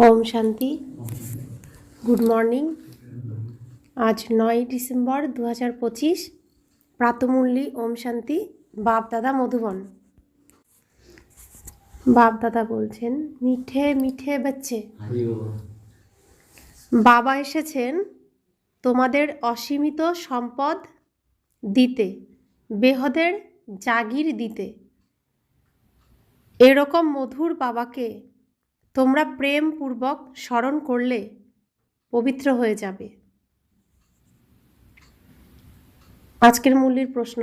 ওম শান্তি। Good morning. আজ 9 December 2025, প্রাতমূল্যী। ওম শান্তি। বাপ দাদা মধুবন। বাপ দাদা বলছেন, মিঠে মিঠে বাচ্চে, বাবা এসেছেন তোমাদের অসীমিত সম্পদ দিতে, বেহদের জাগির দিতে। এরকম মধুর বাবাকে তোমরা প্রেমপূর্বক স্মরণ করলে পবিত্র হয়ে যাবে। আজকের মূল্যের প্রশ্ন,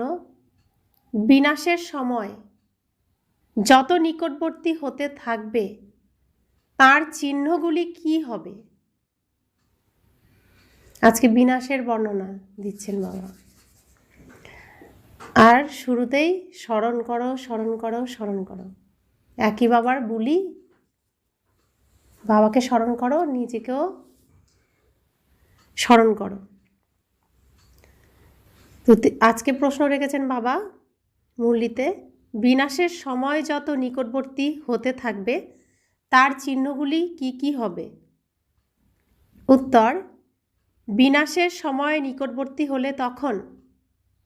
বিনাশের সময় যত নিকটবর্তী হতে থাকবে তার চিহ্নগুলি কি হবে? আজকে বিনাশের বর্ণনা দিচ্ছেন বাবা। আর শুরুতেই স্মরণ করো, স্মরণ করো, স্মরণ করো। একই বাবার বলি, বাবাকে স্মরণ করো, নিজেকেও স্মরণ করো। তো আজকে প্রশ্ন রেখেছেন বাবা মুরলিতে, বিনাশের সময় যত নিকটবর্তী হতে থাকবে তার চিহ্নগুলি কি কি হবে? উত্তর, বিনাশের সময় নিকটবর্তী হলে তখন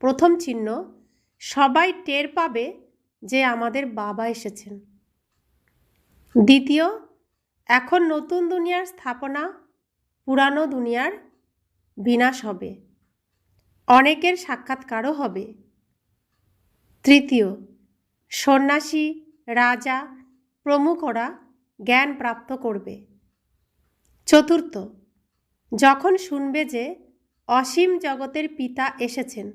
প্রথম চিহ্ন, সবাই টের পাবে যে আমাদের বাবা এসেছেন। দ্বিতীয়, এখন নতুন দুনিয়ার স্থাপনা, পুরানো দুনিয়ার বিনাশ হবে, অনেকের সাক্ষাৎকারও হবে। তৃতীয়, সন্ন্যাসী, রাজা প্রমুখরা জ্ঞান প্রাপ্ত করবে। চতুর্থ, যখন শুনবে যে অসীম জগতের পিতা এসেছেন,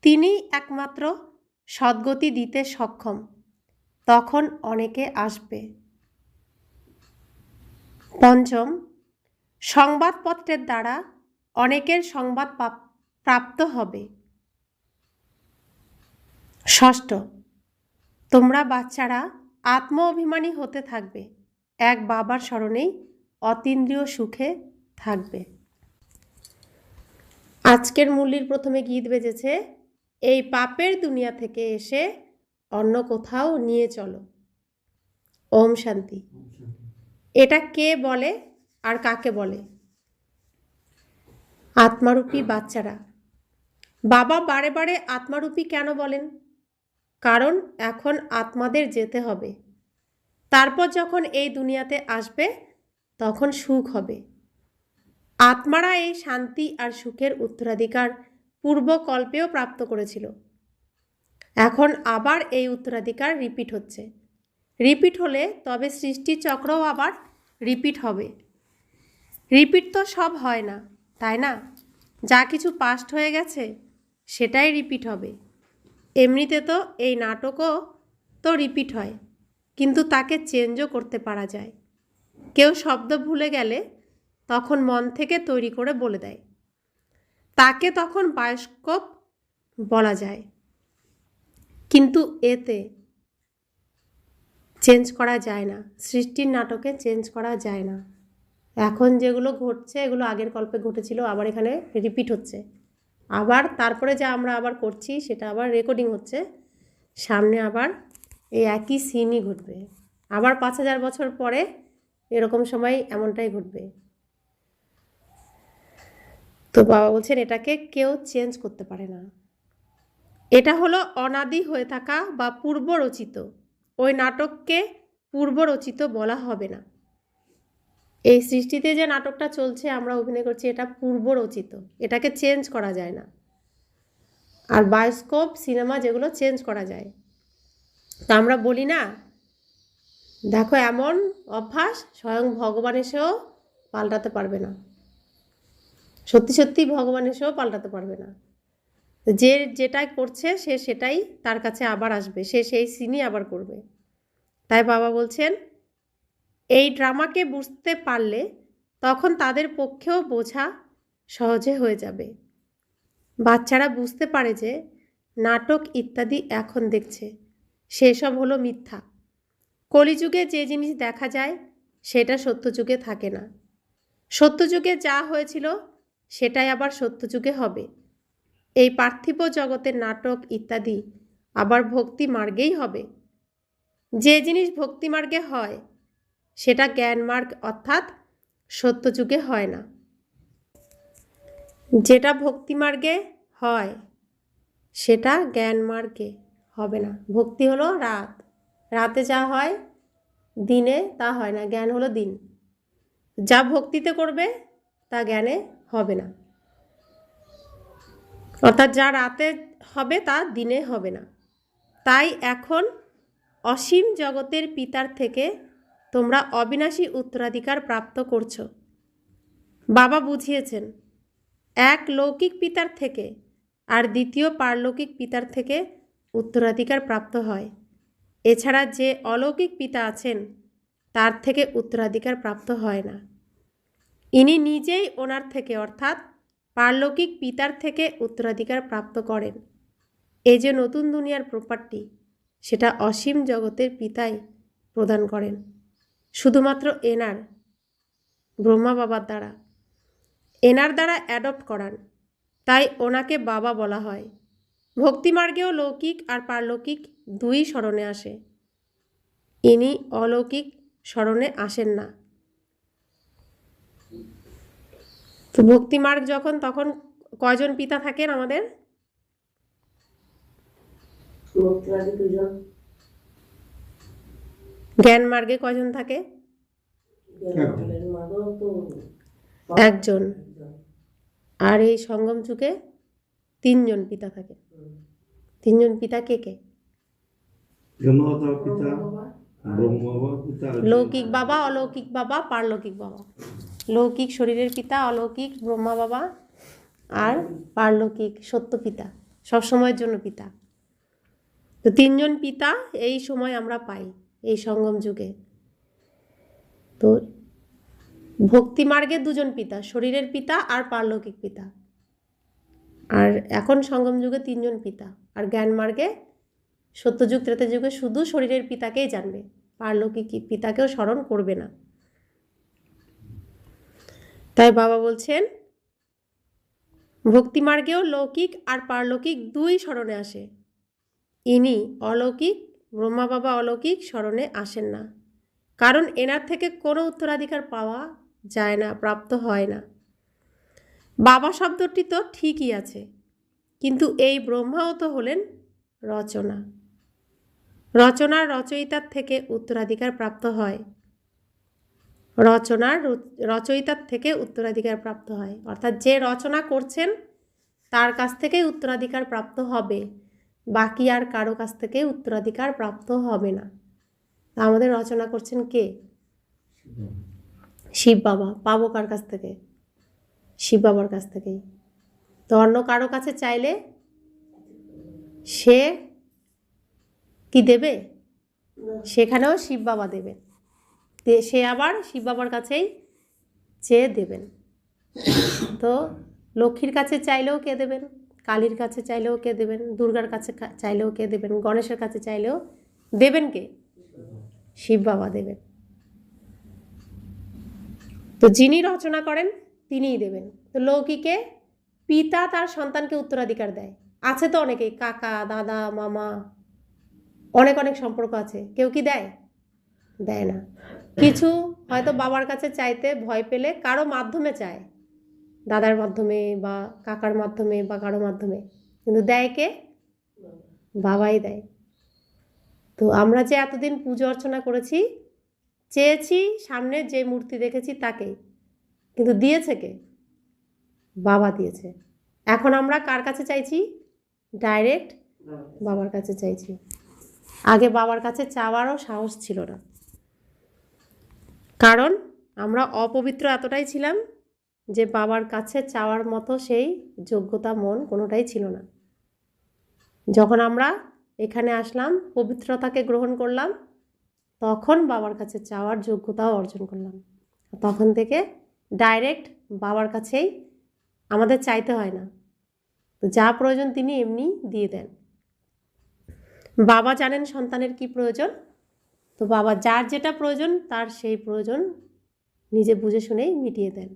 তিনি একমাত্র সদ্গতি দিতে সক্ষম, তখন অনেকে আসবে। পঞ্চম, সংবাদপত্রের দ্বারা অনেকের সংবাদ প্রাপ্ত হবে। ষষ্ঠ, তোমরা বাচ্চারা আত্ম অভিমানী হতে থাকবে, এক বাবার স্মরণেই অতীন্দ্রিয় সুখে থাকবে। আজকের মূল্যের প্রথমে গীত বেজেছে, এই পাপের দুনিয়া থেকে এসে অন্য কোথাও নিয়ে চলো। ওম শান্তি। এটা কে বলে আর কাকে বলে? আত্মারূপী বাচ্চারা। বাবা বারে বারে আত্মারূপী কেন বলেন? কারণ এখন আত্মাদের যেতে হবে, তারপর যখন এই দুনিয়াতে আসবে তখন সুখ হবে। আত্মারা এই শান্তি আর সুখের উত্তরাধিকার পূর্বকল্পেও প্রাপ্ত করেছিল। এখন আবার এই উত্তরাধিকার রিপিট হচ্ছে। রিপিট হলে তবে সৃষ্টি চক্রও আবার রিপিট হবে। রিপিট তো সব হয় না, তাই না? যা কিছু পাস্ট হয়ে গেছে সেটাই রিপিট হবে। এমনিতে তো এই নাটকও তো রিপিট হয়, কিন্তু তাকে চেঞ্জও করতে পারা যায়। কেউ শব্দ ভুলে গেলে তখন মন থেকে তৈরি করে বলে দেয়, তাকে তখন বায়োস্কোপ বলা যায়। কিন্তু এতে চেঞ্জ করা যায় না, সৃষ্টির নাটকে চেঞ্জ করা যায় না। এখন যেগুলো ঘটছে এগুলো আগের কল্পে ঘটেছিল, আবার এখানে রিপিট হচ্ছে। আবার তারপরে যা আমরা আবার করছি সেটা আবার রেকর্ডিং হচ্ছে, সামনে আবার এই একই সিনই ঘটবে। আবার 5000 বছর পরে এরকম সময় এমনটাই ঘটবে। তো বাবা বলছেন এটাকে কেউ চেঞ্জ করতে পারে না। এটা হলো অনাদি হয়ে থাকা বা পূর্বরচিত। ওই নাটককে পূর্বরচিত বলা হবে না। এই সৃষ্টিতে যে নাটকটা চলছে আমরা অভিনয় করছি, এটা পূর্বরচিত, এটাকে চেঞ্জ করা যায় না। আর বায়োস্কোপ, সিনেমা যেগুলো চেঞ্জ করা যায়, তা আমরা বলি না, দেখো এমন অভ্যাস স্বয়ং ভগবান এসেও পাল্টাতে পারবে না। সত্যি সত্যি ভগবান এসেও পাল্টাতে পারবে না। যে যেটাই করছে সে সেটাই তার কাছে আবার আসবে, সে সেই সিনই আবার করবে। তাই বাবা বলছেন এই ড্রামাকে বুঝতে পারলে তখন তাদের পক্ষেও বোঝা সহজে হয়ে যাবে। বাচ্চারা বুঝতে পারে যে নাটক ইত্যাদি এখন দেখছে সেসব হলো মিথ্যা। কলিযুগে যে জিনিস দেখা যায় সেটা সত্যযুগে থাকে না। সত্যযুগে যা হয়েছিল সেটাই আবার সত্যযুগে হবে। এই পার্থিব জগতের নাটক ইত্যাদি আবার ভক্তি মার্গেই হবে। যে জিনিস ভক্তি মার্গে হয় সেটা জ্ঞান মার্গ অর্থাৎ সত্যযুগে হয় না। যেটা ভক্তি মার্গে হয় সেটা জ্ঞান মার্গে হবে না। ভক্তি হলো রাত, রাতে যা হয় দিনে তা হয় না। জ্ঞান হলো দিন। যা ভক্তিতে করবে তা জ্ঞানে হবে না, অর্থাৎ যা রাতে হবে তা দিনে হবে না। তাই এখন অসীম জগতের পিতার থেকে তোমরা অবিনাশী উত্তরাধিকার প্রাপ্ত করছো। বাবা বুঝিয়েছেন, এক লৌকিক পিতার থেকে আর দ্বিতীয় পারলৌকিক পিতার থেকে উত্তরাধিকার প্রাপ্ত হয়। এছাড়া যে অলৌকিক পিতা আছেন তার থেকে উত্তরাধিকার প্রাপ্ত হয় না। ইনি নিজেই ওনার থেকে অর্থাৎ পারলৌকিক পিতার থেকে উত্তরাধিকার প্রাপ্ত করেন। এই যে নতুন দুনিয়ার প্রপার্টি, সেটা অসীম জগতের পিতাই প্রদান করেন, শুধুমাত্র এনার ব্রহ্মা বাবার দ্বারা, এনার দ্বারা অ্যাডপ্ট করান। তাই ওনাকে বাবা বলা হয়। ভক্তিমার্গেও লৌকিক আর পারলৌকিক দুই স্মরণে আসে। ইনি অলৌকিক স্মরণে আসেন না। তো ভক্তিমার্গ যখন, তখন কয়জন পিতা থাকেন আমাদের? জ্ঞান মার্গে কয়জন থাকে? একজন। আর এই সঙ্গম যুগে 3 জন পিতা থাকে। 3 জন পিতা কে কে? লৌকিক বাবা, অলৌকিক বাবা, পারলৌকিক বাবা। লৌকিক শরীরের পিতা, অলৌকিক ব্রহ্মা বাবা, আর পারলৌকিক সত্য পিতা, সবসময়ের জন্য পিতা। তো 3 জন পিতা এই সময় আমরা পাই এই সঙ্গম যুগে। তো ভক্তি মার্গে 2 জন পিতা, শরীরের পিতা আর পারলৌকিক পিতা। আর এখন সঙ্গম যুগে 3 জন পিতা। আর জ্ঞান মার্গে সত্যযুগ ত্রেতা যুগে শুধু শরীরের পিতাকেই জানবে, পারলৌকিক পিতাকেও স্মরণ করবে না। তাই বাবা বলছেন, ভক্তি মার্গেও লৌকিক আর পারলৌকিক দুই স্মরণে আসে। ইনি অলৌকিক ব্রহ্মা বাবা অলৌকিক স্মরণে আসেন না, কারণ এনার থেকে কোনো উত্তরাধিকার পাওয়া যায় না, প্রাপ্ত হয় না। বাবা শব্দটি তো ঠিকই আছে, কিন্তু এই ব্রহ্মাও তো হলেন রচনা। রচনার রচয়িতার থেকে উত্তরাধিকার প্রাপ্ত হয়। রচনার রচয়িতার থেকে উত্তরাধিকার প্রাপ্ত হয়, অর্থাৎ যে রচনা করছেন তার কাছ থেকেই উত্তরাধিকার প্রাপ্ত হবে, বাকি আর কারো কাছ থেকে উত্তরাধিকার প্রাপ্ত হবে না। তা আমাদের রচনা করছেন কে? শিব বাবা। পাবো কার কাছ থেকে? শিব বাবার কাছ থেকেই। তো অন্য কারো কাছে চাইলে সে কি দেবে? সেখানেও শিব বাবা দেবেন। সে আবার শিব বাবার কাছেই চেয়ে দেবেন। তো লক্ষ্মীর কাছে চাইলেও কে দেবেন? কালীর কাছে চাইলেও কে দেবেন? দুর্গার কাছে চাইলেও কে দেবেন? গণেশের কাছে চাইলেও দেবেন কে? শিব বাবা দেবেন। তো যিনি রচনা করেন তিনিই দেবেন। তো লৌকিকে পিতা তার সন্তানকে উত্তরাধিকার দেয়। আছে তো অনেকেই, কাকা, দাদা, মামা, অনেক অনেক সম্পর্ক আছে। কেউ কি দেয়? দেয় না। কিছু হয়তো বাবার কাছে চাইতে ভয় পেলে কারো মাধ্যমে চায়, দাদার মাধ্যমে বা কাকার মাধ্যমে বা কারো মাধ্যমে, কিন্তু দেয় কে? বাবাই দেয়। তো আমরা যে এতদিন পুজো অর্চনা করেছি, চেয়েছি সামনে যে মূর্তি দেখেছি তাকেই, কিন্তু দিয়েছে কে? বাবা দিয়েছে। এখন আমরা কার কাছে চাইছি? ডাইরেক্ট বাবার কাছে চাইছি। আগে বাবার কাছে চাওয়ারও সাহস ছিল না, কারণ আমরা অপবিত্র এতটাই ছিলাম যে বাবার কাছে চাওয়ার মতো সেই যোগ্যতা মন কোনোটাই ছিল না। যখন আমরা এখানে আসলাম, পবিত্রতাকে গ্রহণ করলাম, তখন বাবার কাছে চাওয়ার যোগ্যতাও অর্জন করলাম। তখন থেকে ডাইরেক্ট বাবার কাছেই আমাদের চাইতে হয় না। তো যা প্রয়োজন তিনি এমনি দিয়ে দেন। বাবা জানেন সন্তানের কি প্রয়োজন, তো বাবা যার যেটা প্রয়োজন তার সেই প্রয়োজন নিজে বুঝে শুনেই মিটিয়ে দেন।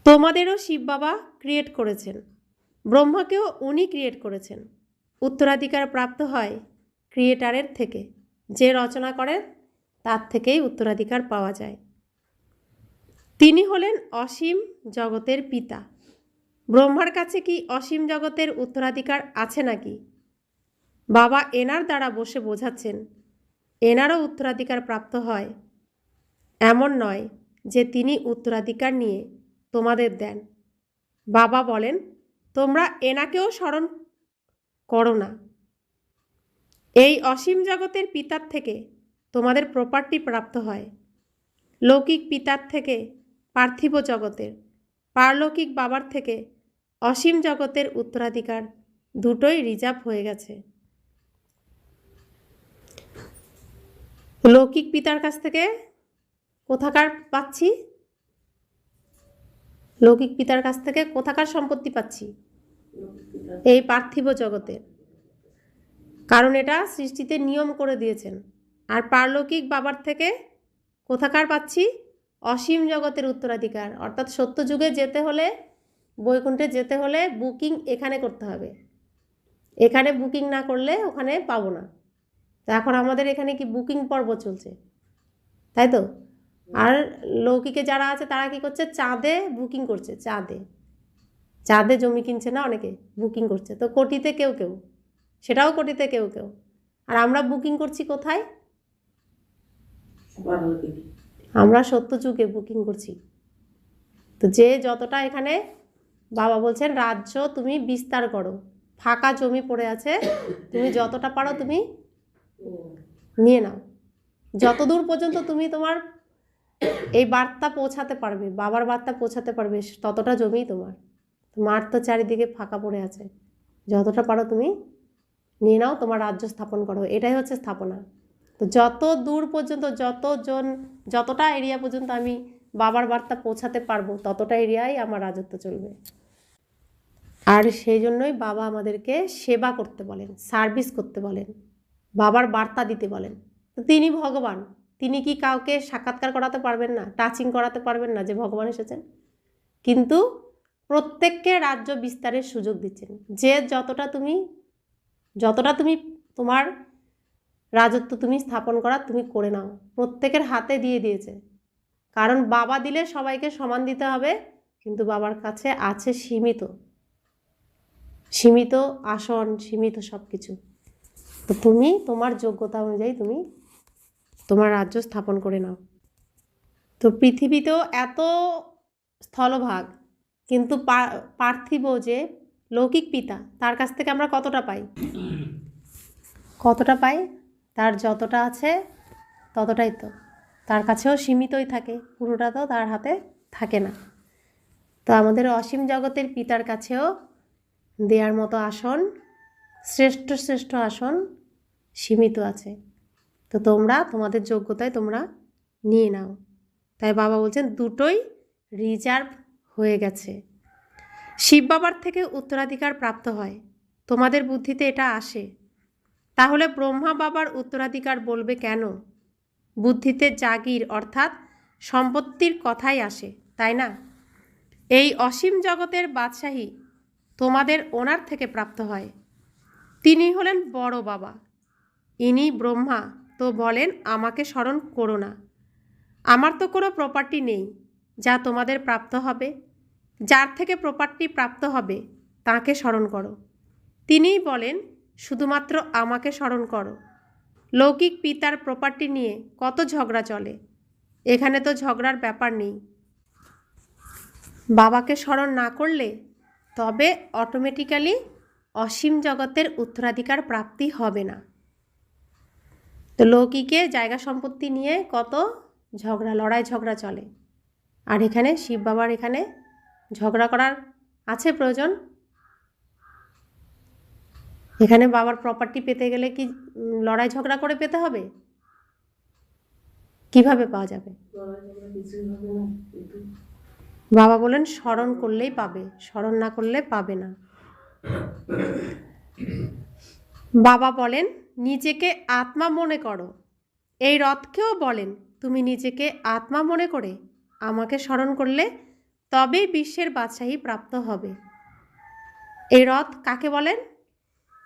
তোমাদেরও শিব বাবা ক্রিয়েট করেছেন, ব্রহ্মাকেও উনি ক্রিয়েট করেছেন। উত্তরাধিকার প্রাপ্ত হয় ক্রিয়েটারের থেকে। যে রচনা করেন তার থেকেই উত্তরাধিকার পাওয়া যায়। তিনি হলেন অসীম জগতের পিতা। ব্রহ্মার কাছে কি অসীম জগতের উত্তরাধিকার আছে নাকি? বাবা এনার দ্বারা বসে বোঝাচ্ছেন এনারও উত্তরাধিকার প্রাপ্ত হয়। এমন নয় যে তিনি উত্তরাধিকার নিয়ে তোমাদের দেন। বাবা বলেন তোমরা এনাকেও স্মরণ করো না। এই অসীম জগতের পিতার থেকে তোমাদের প্রপার্টি প্রাপ্ত হয়। লৌকিক পিতার থেকে পার্থিব জগতের, পারলৌকিক বাবার থেকে অসীম জগতের উত্তরাধিকার দুটোই রিজার্ভ হয়ে গেছে। লৌকিক পিতার কাছ থেকে কোথাকার পাচ্ছি? লৌকিক পিতার কাছ থেকে কোথাকার সম্পত্তি পাচ্ছি? এই পার্থিব জগতের, কারণ এটা সৃষ্টিতে নিয়ম করে দিয়েছেন। আর পারলৌকিক বাবার থেকে কোথাকার পাচ্ছি? অসীম জগতের উত্তরাধিকার। অর্থাৎ সত্য যুগে যেতে হলে, বৈকুণ্ঠে যেতে হলে বুকিং এখানে করতে হবে। এখানে বুকিং না করলে ওখানে পাবো না। তো এখন আমাদের এখানে কি বুকিং পর্ব চলছে, তাই তো? আর লৌকিকে যারা আছে তারা কি করছে? চাঁদে বুকিং করছে। চাঁদে জমি কিনছে না অনেকে, বুকিং করছে। তো কোটিতে কেউ কেউ, সেটাও কোটিতে কেউ কেউ। আর আমরা বুকিং করছি কোথায়? আমরা সত্য যুগে বুকিং করছি। তো যে যতটা এখানে বাবা বলছেন রাজ্য তুমি বিস্তার করো, ফাঁকা জমি পড়ে আছে, তুমি যতটা পারো তুমি নিয়ে নাও। যতদূর পর্যন্ত তুমি তোমার এই বার্তা পৌঁছাতে পারবে, বাবার বার্তা পৌঁছাতে পারবে, ততটা জমি তোমার। মাঠ তো চারিদিকে ফাঁকা পড়ে আছে, যতটা পারো তুমি নিয়ে নাও, তোমার রাজ্য স্থাপন করো। এটাই হচ্ছে স্থাপনা। তো যত দূর পর্যন্ত, যতটা এরিয়া পর্যন্ত আমি বাবার বার্তা পৌঁছাতে পারবো, ততটা এরিয়ায় আমার রাজত্ব চলবে। আর সেই জন্যই বাবা আমাদেরকে সেবা করতে বলেন, সার্ভিস করতে বলেন, বাবার বার্তা দিতে বলেন। তো তিনি ভগবান, তিনি কি কাউকে সাক্ষাৎকার করাতে পারবেন না, টাচিং করাতে পারবেন না যে ভগবান এসেছেন? কিন্তু প্রত্যেককে রাজ্য বিস্তারের সুযোগ দিচ্ছেন। যে যতটা তুমি তোমার রাজত্ব তুমি স্থাপন করা তুমি করে নাও, প্রত্যেকের হাতে দিয়ে দিয়েছে। কারণ বাবা দিলে সবাইকে সমান দিতে হবে, কিন্তু বাবার কাছে আছে সীমিত আসন, সীমিত সব কিছু। তো তুমি তোমার যোগ্যতা অনুযায়ী তুমি তোমার রাজ্য স্থাপন করে নাও। তো পৃথিবীতেও এত স্থলভাগ, কিন্তু পার্থিব যে লৌকিক পিতা, তার কাছ থেকে আমরা কতটা পাই? তার যতটা আছে ততটাই তো, তার কাছেও সীমিতই থাকে, পুরোটা তো তার হাতে থাকে না। তো আমাদের অসীম জগতের পিতার কাছেও দেওয়ার মতো আসন, শ্রেষ্ঠ আসন সীমিত আছে। তো তোমরা তোমাদের যোগ্যতায় তোমরা নিয়ে নাও। তাই বাবা বলছেন দুটোই রিজার্ভ হয়ে গেছে। শিব বাবার থেকে উত্তরাধিকার প্রাপ্ত হয়, তোমাদের বুদ্ধিতে এটা আসে। তাহলে ব্রহ্মা বাবার উত্তরাধিকার বলবে কেন? বুদ্ধিতে জাগির অর্থাৎ সম্পত্তির কথাই আসে, তাই না? এই অসীম জগতের বাদশাহী তোমাদের ওনার থেকে প্রাপ্ত হয়। তিনি হলেন বড় বাবা, ইনি ব্রহ্মা। তো বলেন আমাকে স্মরণ করো না, আমার তো কোনো প্রপার্টি নেই যা তোমাদের প্রাপ্ত হবে। যার থেকে প্রপার্টি প্রাপ্ত হবে তাকে স্মরণ করো। তিনিই বলেন শুধুমাত্র আমাকে স্মরণ করো। লৌকিক পিতার প্রপার্টি নিয়ে কত ঝগড়া চলে, এখানে তো ঝগড়ার ব্যাপার নেই। বাবাকে স্মরণ না করলে তবে অটোমেটিক্যালি অসীম জগতের উত্তরাধিকার প্রাপ্তি হবে না। তো লৌকিকে জায়গা সম্পত্তি নিয়ে কত লড়াই ঝগড়া চলে, আর এখানে শিব বাবার এখানে ঝগড়া করার আছে প্রয়োজন? এখানে বাবার প্রপার্টি পেতে গেলে কি লড়াই ঝগড়া করে পেতে হবে? কিভাবে পাওয়া যাবে? বাবা বলেন স্মরণ করলেই পাবে, স্মরণ না করলে পাবে না। বাবা বলেন নিজেকে আত্মা মনে করো। এই রথকেও বলেন তুমি নিজেকে আত্মা মনে করে আমাকে স্মরণ করলে তবেই বিশ্বের বাদশাহী প্রাপ্ত হবে। এই রথ কাকে বলেন?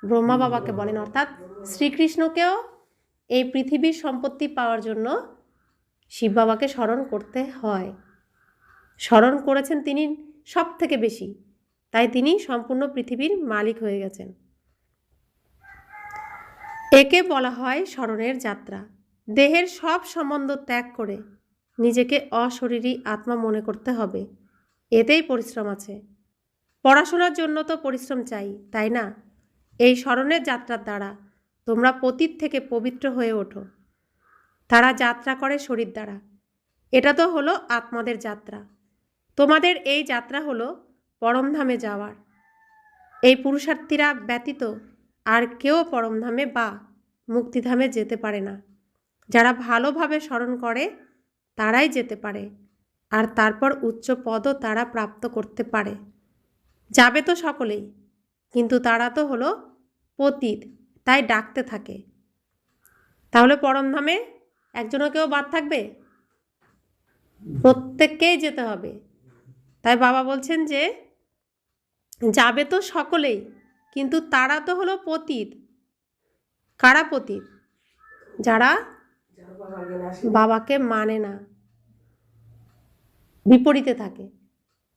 ব্রহ্মা বাবাকে বলেন, অর্থাৎ শ্রীকৃষ্ণকেও এই পৃথিবীর সম্পত্তি পাওয়ার জন্য শিব বাবাকে স্মরণ করতে হয়। স্মরণ করেছেন তিনি সব থেকে বেশি, তাই তিনি সম্পূর্ণ পৃথিবীর মালিক হয়ে গেছেন। একে বলা হয় স্মরণের যাত্রা। দেহের সব সম্বন্ধ ত্যাগ করে নিজেকে অশরীরী আত্মা মনে করতে হবে, এতেই পরিশ্রম আছে। পড়াশোনার জন্য তো পরিশ্রম চাই, তাই না? এই স্মরণের যাত্রার দ্বারা তোমরা পতীত থেকে পবিত্র হয়ে ওঠো। তারা যাত্রা করে শরীর দ্বারা। এটা তো হলো আত্মাদের যাত্রা। তোমাদের এই যাত্রা হলো পরমধামে যাওয়ার। এই পুরুষার্থীরা ব্যতীত আর কেউ পরমধামে বা মুক্তিধামে যেতে পারে না। যারা ভালোভাবে স্মরণ করে তারাই যেতে পারে, আর তারপর উচ্চ পদও তারা প্রাপ্ত করতে পারে। যাবে তো সকলেই, কিন্তু তারা তো হলো পতীত, তাই ডাকতে থাকে। তাহলে পরমধামে একজনও কেউ বাদ থাকবে? প্রত্যেককেই যেতে হবে। তাই বাবা বলছেন যে যাবে তো সকলেই, কিন্তু তারা তো হলো পতীত। কারা পতীত? যারা বাবাকে মানে না, বিপরীতে থাকে,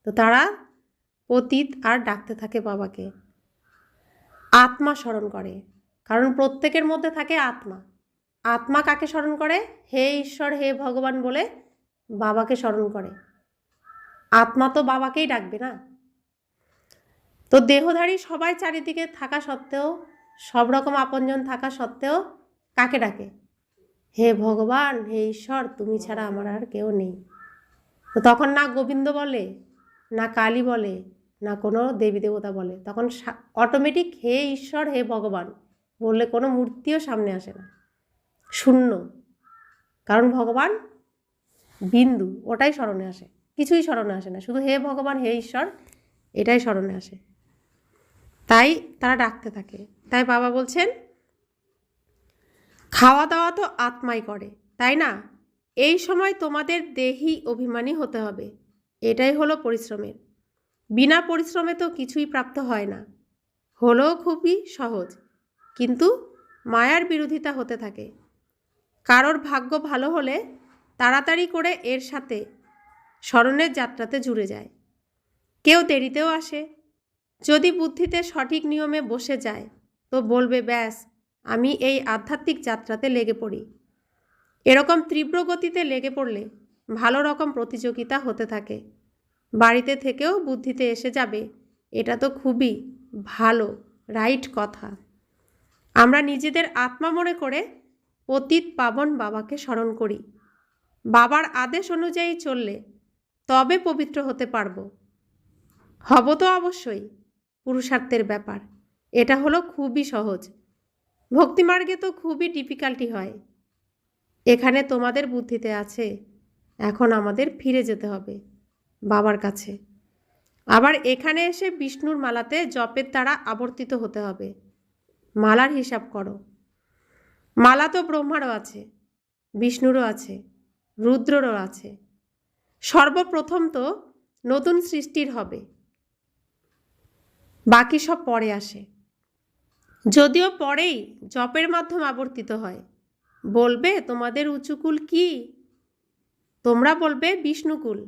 তো তারা পতীত আর ডাকতে থাকে বাবাকে। আত্মা স্মরণ করে, কারণ প্রত্যেকের মধ্যে থাকে আত্মা। আত্মা কাকে স্মরণ করে? হে ঈশ্বর, হে ভগবান বলে বাবাকে স্মরণ করে। আত্মা তো বাবাকেই ডাকবে না। তো দেহধারী সবাই চারিদিকে থাকা সত্ত্বেও, সব রকম আপনজন থাকা সত্ত্বেও কাকে ডাকে? হে ভগবান, হে ঈশ্বর, তুমি ছাড়া আমার আর কেউ নেই। তো তখন না গোবিন্দ বলে, না কালী বলে, না কোনো দেবী দেবতা বলে, তখন অটোমেটিক হে ঈশ্বর, হে ভগবান বললে কোনো মূর্তিও সামনে আসে না, শূন্য। কারণ ভগবান বিন্দু, ওটাই স্মরণে আসে, কিছুই স্মরণে আসে না, শুধু হে ভগবান, হে ঈশ্বর এটাই স্মরণে আসে। তাই তারা ডাকতে থাকে। তাই বাবা বলছেন খাওয়া দাওয়া তো আত্মাই করে, তাই না? এই সময় তোমাদের দেহি অভিমানী হতে হবে। এটাই হলো পরিশ্রমের। বিনা পরিশ্রমে তো কিছুই প্রাপ্ত হয় না। হলো খুবই সহজ, কিন্তু মায়ার বিরোধিতা হতে থাকে। কারোর ভাগ্য ভালো হলে তাড়াতাড়ি করে এর সাথে স্মরণের যাত্রাতে জুড়ে যায়, কেউ দেরিতেও আসে। যদি বুদ্ধিতে সঠিক নিয়মে বসে যায় তো বলবে ব্যাস, আমি এই আধ্যাত্মিক যাত্রাতে লেগে পড়ি। এরকম তীব্র গতিতে লেগে পড়লে ভালো রকম প্রতিযোগিতা হতে থাকে। বাড়িতে থেকেও বুদ্ধিতে এসে যাবে, এটা তো খুবই ভালো, রাইট কথা। আমরা নিজেদের আত্মা মনে করে পতিত পাবন বাবাকে স্মরণ করি। বাবার আদেশ অনুযায়ী চললে তবে পবিত্র হতে পারবো। হব তো অবশ্যই, পুরুষার্থের ব্যাপার। এটা হলো খুবই সহজ। ভক্তিমার্গে তো খুবই ডিফিকাল্টি হয়। এখানে তোমাদের বুদ্ধিতে আছে, এখন আমাদের ফিরে যেতে হবে বাবার কাছে। আবার এখানে এসে বিষ্ণুর মালাতে জপের দ্বারা আবর্তিত হতে হবে। মালার হিসাব করো। মালা তো ব্রহ্মারও আছে, বিষ্ণুরও আছে, রুদ্ররও আছে। সর্বপ্রথম তো নতুন সৃষ্টির হবে, বাকি সব পরে আসে। যদিও পরেই জপের মাধ্যমে আবর্তিত হয়। বলবে তোমাদের উঁচুকুল কি? তোমরা বলবে বিষ্ণুকুল।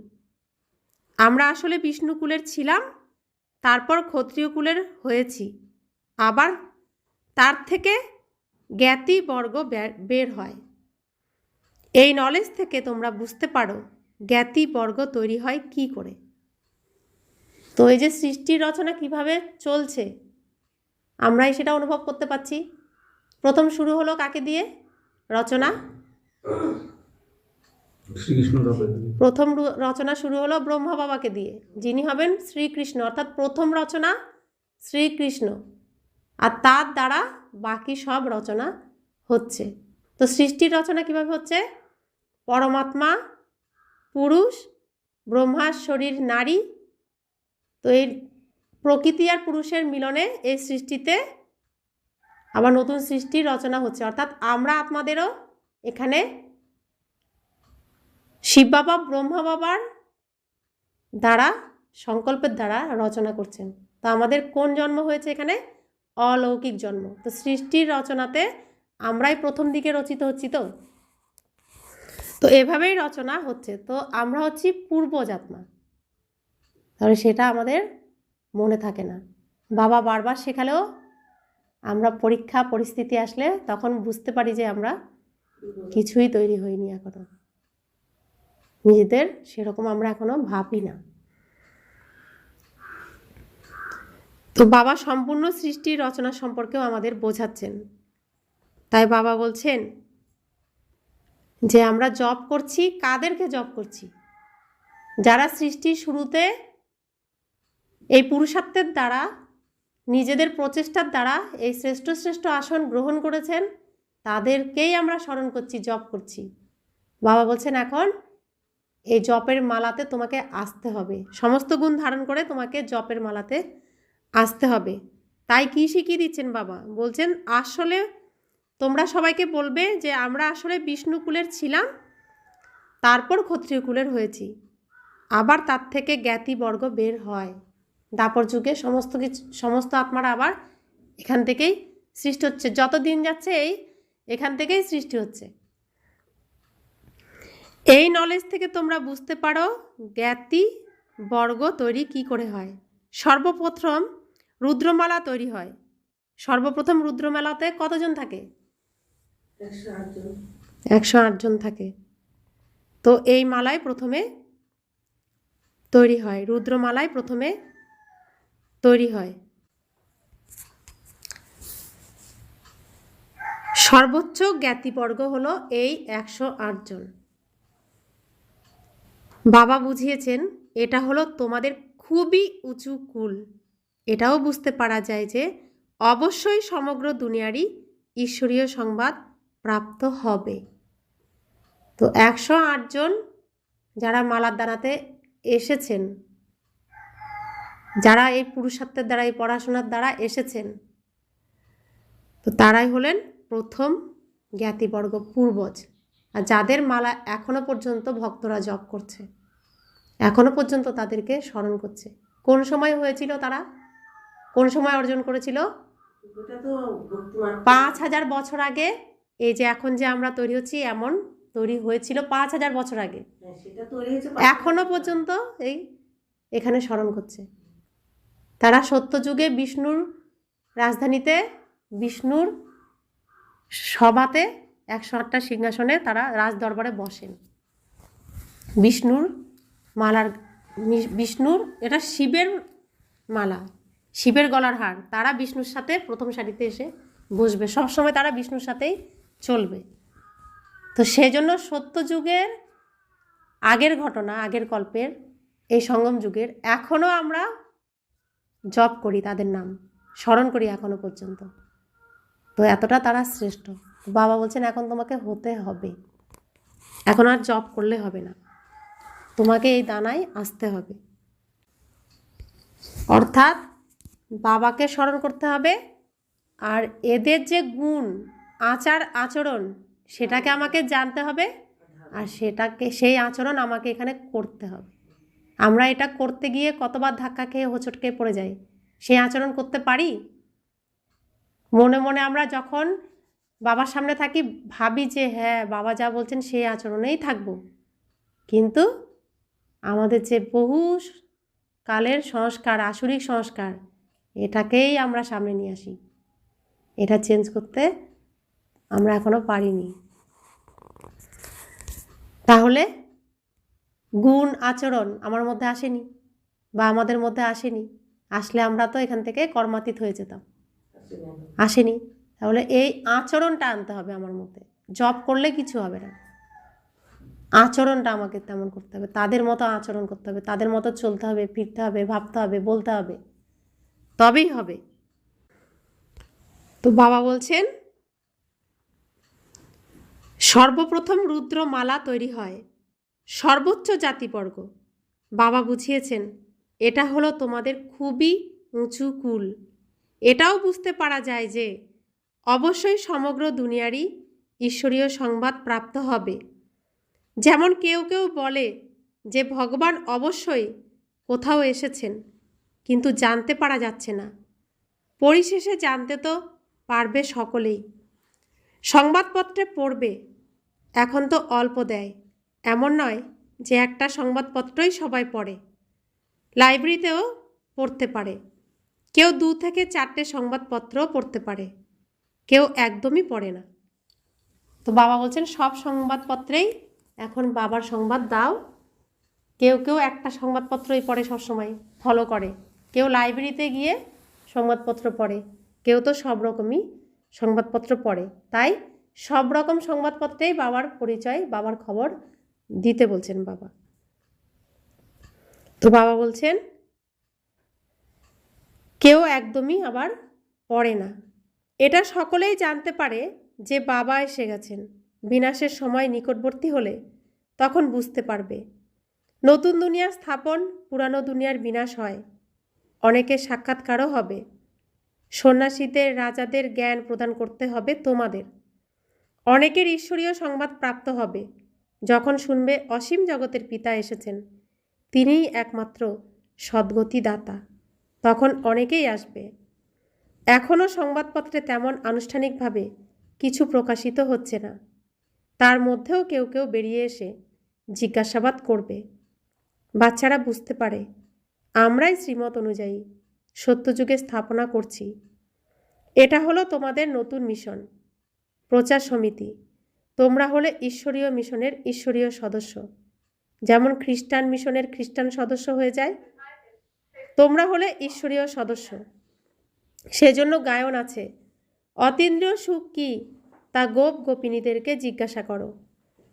আমরা আসলে বিষ্ণুকুলের ছিলাম, তারপর ক্ষত্রিয় কুলের হয়েছি। আবার তার থেকে জ্ঞাতি বর্গ বের হয়। এই নলেজ থেকে তোমরা বুঝতে পারো জ্ঞাতি বর্গ তৈরি হয় কি করে। তো এই যে সৃষ্টির রচনা কিভাবে চলছে আমরাই সেটা অনুভব করতে পারছি। প্রথম শুরু হলো কাকে দিয়ে রচনা? প্রথম রচনা শুরু হলো ব্রহ্মা বাবাকে দিয়ে, যিনি হবেন শ্রীকৃষ্ণ। অর্থাৎ প্রথম রচনা শ্রীকৃষ্ণ, আর তার দ্বারা বাকি সব রচনা হচ্ছে। তো সৃষ্টির রচনা কিভাবে হচ্ছে? পরমাত্মা পুরুষ, ব্রহ্মার শরীর নারী। তো এই প্রকৃতি আর পুরুষের মিলনে এই সৃষ্টিতে আবার নতুন সৃষ্টির রচনা হচ্ছে। অর্থাৎ আমরা আত্মাদেরও এখানে শিব বাবা ব্রহ্মা বাবার দ্বারা, সংকল্পের দ্বারা রচনা করছেন। তো আমাদের কোন জন্ম হয়েছে এখানে? অলৌকিক জন্ম। তো সৃষ্টির রচনাতে আমরাই প্রথম দিকে রচিত হচ্ছি। তো এভাবেই রচনা হচ্ছে। তো আমরা হচ্ছি পূর্বজাতমা। তাহলে সেটা আমাদের মনে থাকে না। বাবা বারবার শেখালেও আমরা পরীক্ষা পরিস্থিতি আসলে তখন বুঝতে পারি যে আমরা কিছুই তৈরি হইনি এখনো, নিজেদের সেরকম আমরা এখনো ভাবি না। তো বাবা সম্পূর্ণ সৃষ্টি রচনা সম্পর্কেও আমাদের বোঝাচ্ছেন। তাই বাবা বলছেন যে আমরা জপ করছি, কাদেরকে জপ করছি? যারা সৃষ্টির শুরুতে এই পুরুষার্থের দ্বারা, নিজেদের প্রচেষ্টার দ্বারা এই শ্রেষ্ঠ শ্রেষ্ঠ আসন গ্রহণ করেছেন, তাদেরকেই আমরা স্মরণ করছি, জপ করছি। বাবা বলছেন এখন এই জপের মালাতে তোমাকে আসতে হবে, সমস্ত গুণ ধারণ করে তোমাকে জপের মালাতে আসতে হবে। তাই কি শিখিয়ে দিচ্ছেন বাবা? বলছেন আসলে তোমরা সবাইকে বলবে যে আমরা আসলে বিষ্ণুকুলের ছিলাম, তারপর ক্ষত্রিয় কুলের হয়েছি। আবার তার থেকে জ্ঞাতিবর্গ বের হয়। দাপর যুগে সমস্ত আত্মারা আবার এখান থেকেই সৃষ্টি হচ্ছে। যত দিন যাচ্ছে এখান থেকেই সৃষ্টি হচ্ছে। এই নলেজ থেকে তোমরা বুঝতে পারো জ্ঞাতি বর্গ তৈরি কি করে হয়। সর্বপ্রথম রুদ্রমালা তৈরি হয়। সর্বপ্রথম রুদ্রমালাতে কতজন থাকে? 108 জন থাকে। তো এই মালায় প্রথমে তৈরি হয়, রুদ্রমালায় প্রথমে তৈরি হয়। সর্বোচ্চ জ্ঞাতিবর্গ হলো এই 108 জন। বাবা বুঝিয়েছেন এটা হলো তোমাদের খুবই উঁচু কুল। এটাও বুঝতে পারা যায় যে অবশ্যই সমগ্র দুনিয়ারই ঈশ্বরীয় সংবাদ প্রাপ্ত হবে। তো 108 জন যারা মালার দানাতে এসেছেন, যারা এই পুরুষার্থের দ্বারা, এই পড়াশোনার দ্বারা এসেছেন, তো তারাই হলেন প্রথম জ্ঞাতিবর্গ, পূর্বজ। আর যাদের মালা এখনো পর্যন্ত ভক্তরা জপ করছে, এখনো পর্যন্ত তাদেরকে স্মরণ করছে। কোন সময় হয়েছিল তারা? কোন সময় অর্জন করেছিল? 5000 বছর আগে। এই যে এখন যে আমরা তৈরি হচ্ছি, এমন তৈরি হয়েছিল 5000 বছর আগে। এখনো পর্যন্ত এখানে স্মরণ করছে। তারা সত্যযুগে বিষ্ণুর রাজধানীতে, বিষ্ণুর সভাতে 108টা সিংহাসনে তারা রাজ দরবারে বসেন। বিষ্ণুর মালার, বিষ্ণুর, এটা শিবের মালা, শিবের গলার হার। তারা বিষ্ণুর সাথে প্রথম সারিতে এসে বসবে, সবসময় তারা বিষ্ণুর সাথেই চলবে। তো সেজন্য সত্যযুগের আগের ঘটনা, আগের কল্পের, এই সঙ্গম যুগের এখনও আমরা জপ করি, তাদের নাম স্মরণ করি এখনো পর্যন্ত। তো এতটা তারা শ্রেষ্ঠ। বাবা বলছেন এখন তোমাকে হতে হবে, এখন আর জপ করলে হবে না, তোমাকে এই দানায় আসতে হবে। অর্থাৎ বাবাকে স্মরণ করতে হবে, আর এদের যে গুণ, আচার আচরণ, সেটাকে আমাকে জানতে হবে, আর সেটাকে, সেই আচরণ আমাকে এখানে করতে হবে। আমরা এটা করতে গিয়ে কতবার ধাক্কা খেয়ে হোঁচট খেয়ে পড়ে যাই। সেই আচরণ করতে পারি? মনে মনে আমরা যখন বাবার সামনে থাকি ভাবি যে হ্যাঁ বাবা যা বলছেন সেই আচরণেই থাকব, কিন্তু আমাদের যে বহু কালের সংস্কার, আসরিক সংস্কার, এটাকেই আমরা সামনে নিয়ে আসি। এটা চেঞ্জ করতে আমরা এখনো পারিনি। তাহলে গুণ আচরণ আমার মধ্যে আসেনি বা আমাদের মধ্যে আসেনি, আসলে আমরা তো এখান থেকে কর্মাতীত হয়ে যেতাম। আসেনি, তাহলে এই আচরণটা আনতে হবে আমার মধ্যে। জব করলে কিছু হবে না, আচরণটা আমাকে তেমন করতে হবে, তাদের মতো আচরণ করতে হবে, তাদের মতো চলতে হবে, ফিরতে হবে, ভাবতে হবে, বলতে হবে, তবেই হবে। তো বাবা বলছেন সর্বপ্রথম রুদ্রমালা তৈরি হয়, সর্বোচ্চ জাতিবর্গ। বাবা বুঝিয়েছেন এটা হলো তোমাদের খুবই উঁচু কুল। এটাও বুঝতে পারা যায় যে অবশ্যই সমগ্র দুনিয়ারই ঈশ্বরীয় সংবাদ প্রাপ্ত হবে। যেমন কেউ কেউ বলে যে ভগবান অবশ্যই কোথাও এসেছেন, কিন্তু জানতে পারা যাচ্ছে না। পরিশেষে জানতে তো পারবে সকলেই। সংবাদপত্রে পড়বে, এখন তো অল্প দেয়, এমন নয় যে একটা সংবাদপত্রই সবাই পড়ে। লাইব্রেরিতেও পড়তে পারে, কেউ 2 থেকে 4টে সংবাদপত্রও পড়তে পারে, কেউ একদমই পড়ে না। তো বাবা বলছেন সব সংবাদপত্রেই এখন বাবার সংবাদ দাও। কেউ কেউ একটা সংবাদপত্রই পড়ে, সবসময় ফলো করে, কেউ লাইব্রেরিতে গিয়ে সংবাদপত্র পড়ে, কেউ তো সব রকমই সংবাদপত্র পড়ে। তাই সব রকম সংবাদপত্রেই বাবার পরিচয়, বাবার খবর দিতে বলছেন বাবা। তো বাবা বলছেন কেউ একদমই আবার পড়ে না। এটা সকলেই জানতে পারে যে বাবা এসে গেছেন। বিনাশের সময় নিকটবর্তী হলে তখন বুঝতে পারবে। নতুন দুনিয়া স্থাপন, পুরানো দুনিয়ার বিনাশ হয়। অনেকের সাক্ষাৎকারও হবে। সন্ন্যাসীদের, রাজাদের জ্ঞান প্রদান করতে হবে তোমাদের। অনেকের ঈশ্বরীয় সংবাদ প্রাপ্ত হবে। যখন শুনবে অসীম জগতের পিতা এসেছেন, তিনিই একমাত্র সদ্গতি দাতা, তখন অনেকেই আসবে। এখনও সংবাদপত্রে তেমন আনুষ্ঠানিকভাবে কিছু প্রকাশিত হচ্ছে না। তার মধ্যেও কেউ কেউ বেরিয়ে এসে জিজ্ঞাসাবাদ করবে। বাচ্চারা বুঝতে পারে আমরাই শ্রীমত অনুযায়ী সত্যযুগে স্থাপনা করছি। এটা হলো তোমাদের নতুন মিশন, প্রচার সমিতি। তোমরা হলে ঈশ্বরীয় মিশনের ঈশ্বরীয় সদস্য। যেমন খ্রিস্টান মিশনের খ্রিস্টান সদস্য হয়ে যায়, তোমরা হলে ঈশ্বরীয় সদস্য। সেজন্য গায়ন আছে, অতীন্দ্রিয় সুখ কি তা গোপ গোপিনীদেরকে জিজ্ঞাসা করো।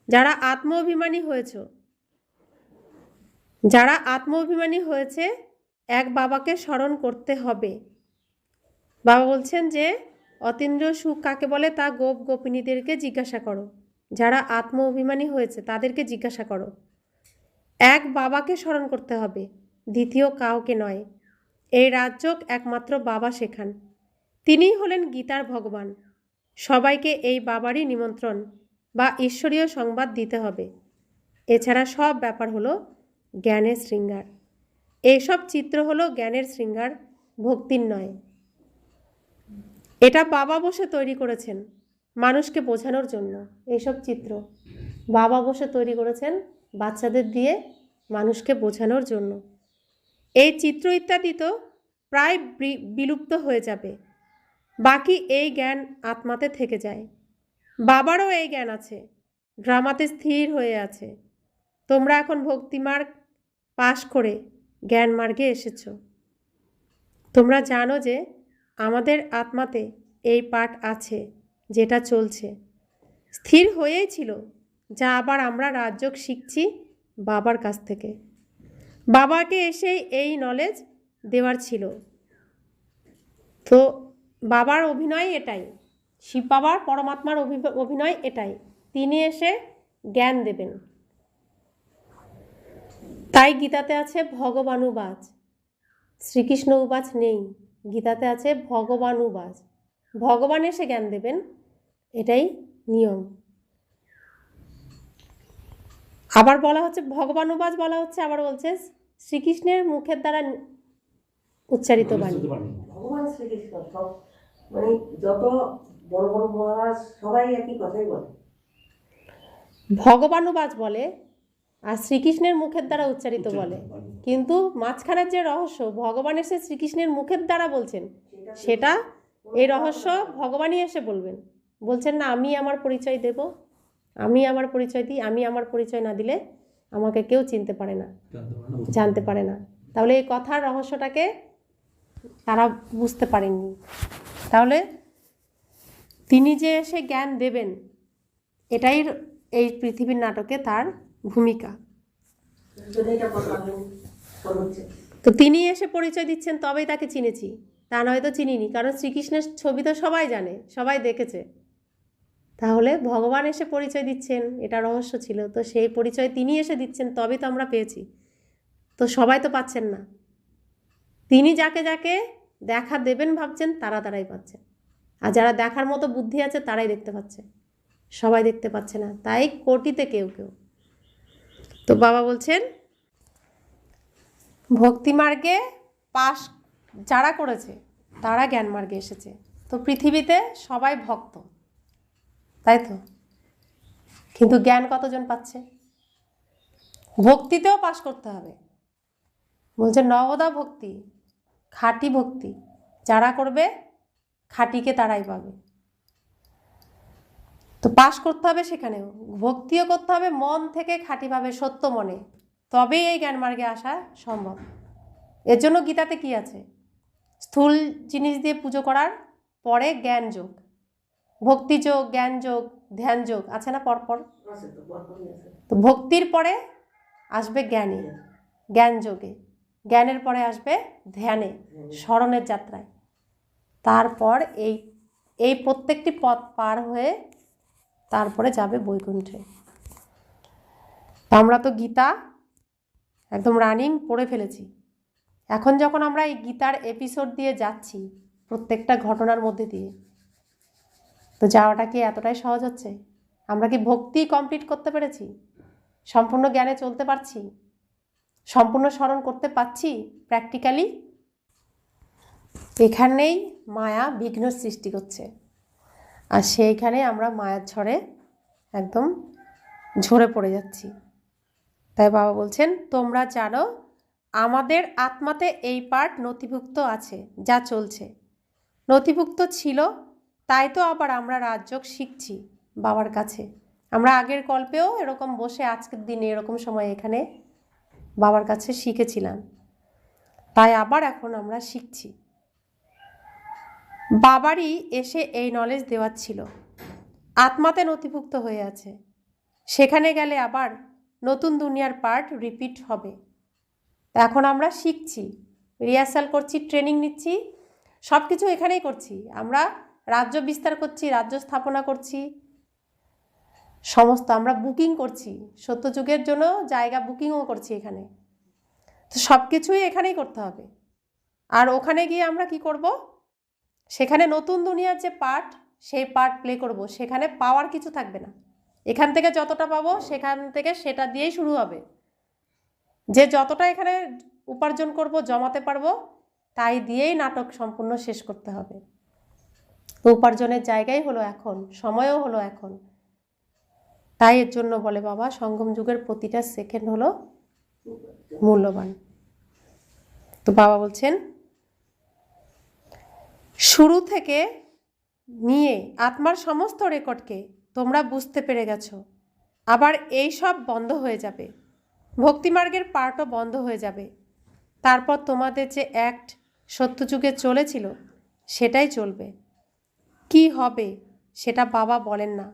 যারা আত্মঅভিমানী হয়েছে এক বাবাকে স্মরণ করতে হবে। বাবা বলছেন যে অতীন্দ্রিয় সুখ কাকে বলে তা গোপ গোপিনীদেরকে জিজ্ঞাসা করো। যারা আত্মঅভিমানী হয়েছে তাদেরকে জিজ্ঞাসা করো। এক বাবাকে স্মরণ করতে হবে, দ্বিতীয় কাউকে নয়। এই রাজযোগ একমাত্র বাবা শেখান। তিনিই হলেন গীতার ভগবান। সবাইকে এই বাবারই নিমন্ত্রণ বা ঈশ্বরীয় সংবাদ দিতে হবে। এছাড়া সব ব্যাপার হলো জ্ঞানের শৃঙ্গার। এইসব চিত্র হলো জ্ঞানের শৃঙ্গার, ভক্তির নয়। এটা বাবা বসে তৈরি করেছেন মানুষকে বোঝানোর জন্য। এইসব চিত্র বাবা বসে তৈরি করেছেন বাচ্চাদের দিয়ে মানুষকে বোঝানোর জন্য। এই চিত্র ইত্যাদি তো প্রায় বিলুপ্ত হয়ে যাবে। বাকি এই জ্ঞান আত্মাতে থেকে যায়। বাবারও এই জ্ঞান আছে, ড্রামাতে স্থির হয়ে আছে। তোমরা এখন ভক্তিমার্গ পাশ করে জ্ঞান মার্গে এসেছ। তোমরা জানো যে আমাদের আত্মাতে এই পাঠ আছে যেটা চলছে, স্থির হয়েই ছিল, যা আবার আমরা রাজযোগ শিখছি বাবার কাছ থেকে। বাবাকে এসেই এই নলেজ দেওয়ার ছিল। তো বাবার অভিনয় এটাই, শিব বাবার পরমাত্মার অভিনয় এটাই, তিনি এসে জ্ঞান দেবেন। তাই গীতাতে আছে ভগবানুবাচ, শ্রীকৃষ্ণ উবাচ নেই, গীতাতে আছে ভগবানুবাচ। ভগবান এসে জ্ঞান দেবেন, এটাই নিয়ম। আবার বলা হচ্ছে ভগবানুবাচ বলা হচ্ছে, আবার বলছে শ্রীকৃষ্ণের মুখের দ্বারা উচ্চারিত বাণী। ভগবান শ্রীকৃষ্ণ সব মানে যত বড় বড় মহারাজ সবাই একই কথাই বলে, ভগবানুবাচ বলে, আর শ্রীকৃষ্ণের মুখের দ্বারা উচ্চারিত বলে। কিন্তু মাঝখানের যে রহস্য, ভগবান এসে শ্রীকৃষ্ণের মুখের দ্বারা বলছেন, সেটা এই রহস্য ভগবানই এসে বলবেন। বলছেন না আমি আমার পরিচয় দেব, আমি আমার পরিচয় দিই, আমি আমার পরিচয় না দিলে আমাকে কেউ চিনতে পারে না, জানতে পারে না। তাহলে এই কথার রহস্যটাকে তারা বুঝতে পারেননি। তাহলে তিনি যে এসে জ্ঞান দেবেন, এটাই এই পৃথিবীর নাটকে তার ভূমিকা। তো তিনি এসে পরিচয় দিচ্ছেন, তবেই তাকে চিনেছি, তা নয়তো চিনিনি। কারণ শ্রীকৃষ্ণের ছবি তো সবাই জানে, সবাই দেখেছে। তাহলে ভগবান এসে পরিচয় দিচ্ছেন, এটা রহস্য ছিল। তো সেই পরিচয় তিনি এসে দিচ্ছেন, তবেই তো আমরা পেয়েছি। তো সবাই তো পাচ্ছেন না। তিনি যাকে যাকে দেখা দেবেন ভাবছেন, তারাই পাচ্ছেন। আর যারা দেখার মতো বুদ্ধি আছে তারাই দেখতে পাচ্ছে, সবাই দেখতে পাচ্ছে না। তাই কোটিতে কেউ কেউ। তো বাবা বলছেন ভক্তিমার্গে পাশ যারা করেছে তারা জ্ঞান মার্গে এসেছে। তো পৃথিবীতে সবাই ভক্ত, তাই তো? কিন্তু জ্ঞান কতজন পাচ্ছে? ভক্তিতেও পাশ করতে হবে। বলছে নবদা ভক্তি, খাঁটি ভক্তি যারা করবে খাঁটিকে তারাই পাবে। তো পাশ করতে হবে সেখানেও, ভক্তিও করতে হবে মন থেকে খাঁটিভাবে, সত্য মনে, তবেই এই জ্ঞান মার্গে আসা সম্ভব। এর জন্য গীতাতে কি আছে? স্থূল জিনিস দিয়ে পুজো করার পরে জ্ঞান যোগ, ভক্তি যোগ, জ্ঞান যোগ, ধ্যান যোগ আছে না পরপর? আছে তো, পরপরই আছে। তো ভক্তির পরে আসবে জ্ঞানে, জ্ঞান যোগে, জ্ঞানের পরে আসবে ধ্যানে, স্মরণের যাত্রায়। তারপর এই এই প্রত্যেকটি পথ পার হয়ে তারপরে যাবে বৈকুণ্ঠে। আমরা তো গীতা একদম রানিং পড়ে ফেলেছি। এখন যখন আমরা এই গীতার এপিসোড দিয়ে যাচ্ছি প্রত্যেকটা ঘটনার মধ্যে দিয়ে, তো যাওয়াটা কি এতটাই সহজ হচ্ছে? আমরা কি ভক্তি কমপ্লিট করতে পেরেছি? সম্পূর্ণ জ্ঞানে চলতে পারছি? সম্পূর্ণ স্মরণ করতে পারছি প্র্যাকটিক্যালি? এখানেই মায়া বিঘ্ন সৃষ্টি করছে, আর সেইখানে আমরা মায়ার ঝড়ে একদম ঝরে পড়ে যাচ্ছি। তাই বাবা বলছেন, তোমরা জানো আমাদের আত্মাতে এই পার্ট নথিভুক্ত আছে, যা চলছে নথিভুক্ত ছিল, তাই তো আবার আমরা রাজযোগ শিখছি বাবার কাছে। আমরা আগের কল্পেও এরকম বসে আজকের দিনে এরকম সময় এখানে বাবার কাছে শিখেছিলাম, তাই আবার এখন আমরা শিখছি। বাবারই এসে এই নলেজ দেওয়ার ছিল, আত্মাতে নথিভুক্ত হয়ে আছে, সেখানে গেলে আবার নতুন দুনিয়ার পার্ট রিপিট হবে। এখন আমরা শিখছি, রিহার্সাল করছি, ট্রেনিং নিচ্ছি, সব কিছু এখানেই করছি। আমরা রাজ্য বিস্তার করছি, রাজ্য স্থাপনা করছি, সমস্ত আমরা বুকিং করছি, সত্যযুগের জন্য জায়গা বুকিংও করছি এখানে। তো সব কিছুই এখানেই করতে হবে। আর ওখানে গিয়ে আমরা কি করব? সেখানে নতুন দুনিয়ার যে পার্ট, সেই পার্ট প্লে করব। সেখানে পাওয়ার কিছু থাকবে না, এখান থেকে যতটা পাবো সেখান থেকে সেটা দিয়েই শুরু হবে। যে যতটা এখানে উপার্জন করব, জমাতে পারবো, তাই দিয়েই নাটক সম্পূর্ণ শেষ করতে হবে। উপার্জনের জায়গাই হলো এখন, সময়ও হলো এখন। তাই এর জন্য বলে বাবা, সঙ্গম যুগের প্রতিটা সেকেন্ড হলো মূল্যবান। তো বাবা বলছেন, শুরু থেকে নিয়ে আত্মার সমস্ত রেকর্ডকে তোমরা বুঝতে পেরে গেছো। আবার এই সব বন্ধ হয়ে যাবে, ভক্তিমার্গের পার্টও বন্ধ হয়ে যাবে। তারপর তোমাদের যে অ্যাক্ট সত্যযুগে চলেছিল সেটাই চলবে। কি হবে সেটা বাবা বলেন না,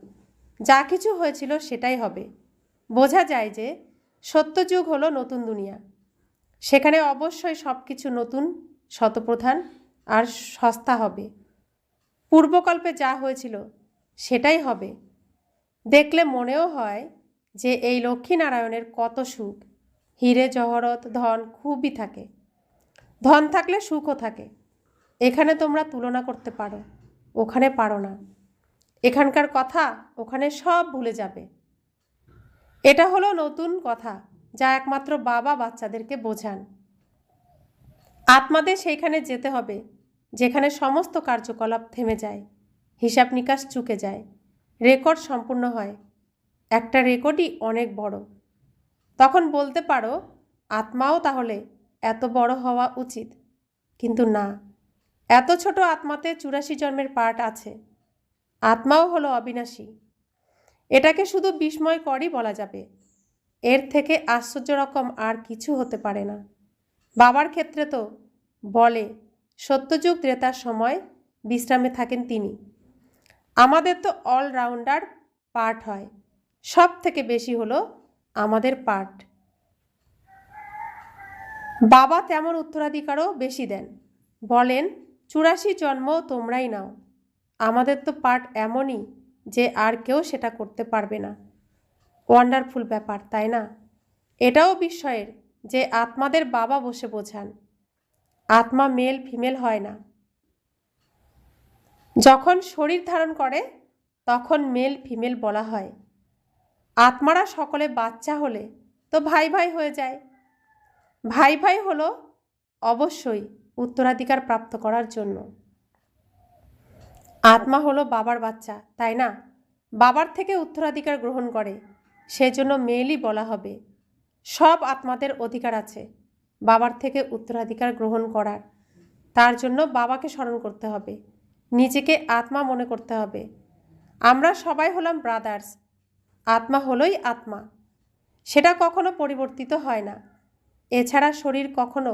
যা কিছু হয়েছিল সেটাই হবে। বোঝা যায় যে সত্যযুগ হলো নতুন দুনিয়া, সেখানে অবশ্যই সব কিছু নতুন, শতপ্রধান আর সস্তা হবে। পূর্বকল্পে যা হয়েছিল সেটাই হবে। দেখলে মনেও হয় যে এই লক্ষ্মীনারায়ণের কত সুখ, হিরে জহরত ধন খুবই থাকে, ধন থাকলে সুখও থাকে। এখানে তোমরা তুলনা করতে পারো, ওখানে পারো না। এখানকার কথা ওখানে সব ভুলে যাবে। এটা হলো নতুন কথা, যা একমাত্র বাবা বাচ্চাদেরকে বোঝান। আত্মাদের সেইখানে যেতে হবে যেখানে সমস্ত কার্যকলাপ থেমে যায়, হিসাব নিকাশ চুকে যায়, রেকর্ড সম্পূর্ণ হয়। একটা রেকর্ডই অনেক বড়। তখন বলতে পারো আত্মাও তাহলে এত বড় হওয়া উচিত, কিন্তু না, এত ছোট আত্মাতে 84 জন্মের পার্ট আছে। আত্মাও হলো অবিনাশী। এটাকে শুধু বিস্ময়করই বলা যাবে, এর থেকে আশ্চর্য রকম আর কিছু হতে পারে না। বাবার ক্ষেত্রে তো বলে সত্যযুগ ত্রেতার সময় বিশ্রামে থাকেন তিনি। আমাদের তো অলরাউন্ডার পার্ট হয়, সব থেকে বেশি হলো আমাদের পার্ট। বাবা তেমন উত্তরাধিকারও বেশি দেন, বলেন 84 জন্ম তোমরাই নাও। আমাদের তো পার্ট এমনই যে আর কেউ সেটা করতে পারবে না। ওয়ান্ডারফুল ব্যাপার, তাই না? এটাও বিস্ময়ের যে আত্মাদের বাবা বসে বোঝান। আত্মা মেল ফিমেল হয় না। যখন শরীর ধারণ করে তখন মেল ফিমেল বলা হয়। আত্মারা সকলে বাচ্চা হলে তো ভাই ভাই হয়ে যায়। ভাই ভাই হলো অবশ্যই উত্তরাধিকার প্রাপ্ত করার জন্য। আত্মা হলো বাবার বাচ্চা, তাই না? বাবার থেকে উত্তরাধিকার গ্রহণ করে, সেজন্য মেলই বলা হবে। সব আত্মাদের অধিকার আছে বাবার থেকে উত্তরাধিকার গ্রহণ করার। তার জন্য বাবাকে স্মরণ করতে হবে, নিজেকে আত্মা মনে করতে হবে। আমরা সবাই হলাম ব্রাদার্স। আত্মা হলোই আত্মা, সেটা কখনো পরিবর্তিত হয় না। এছাড়া শরীর কখনো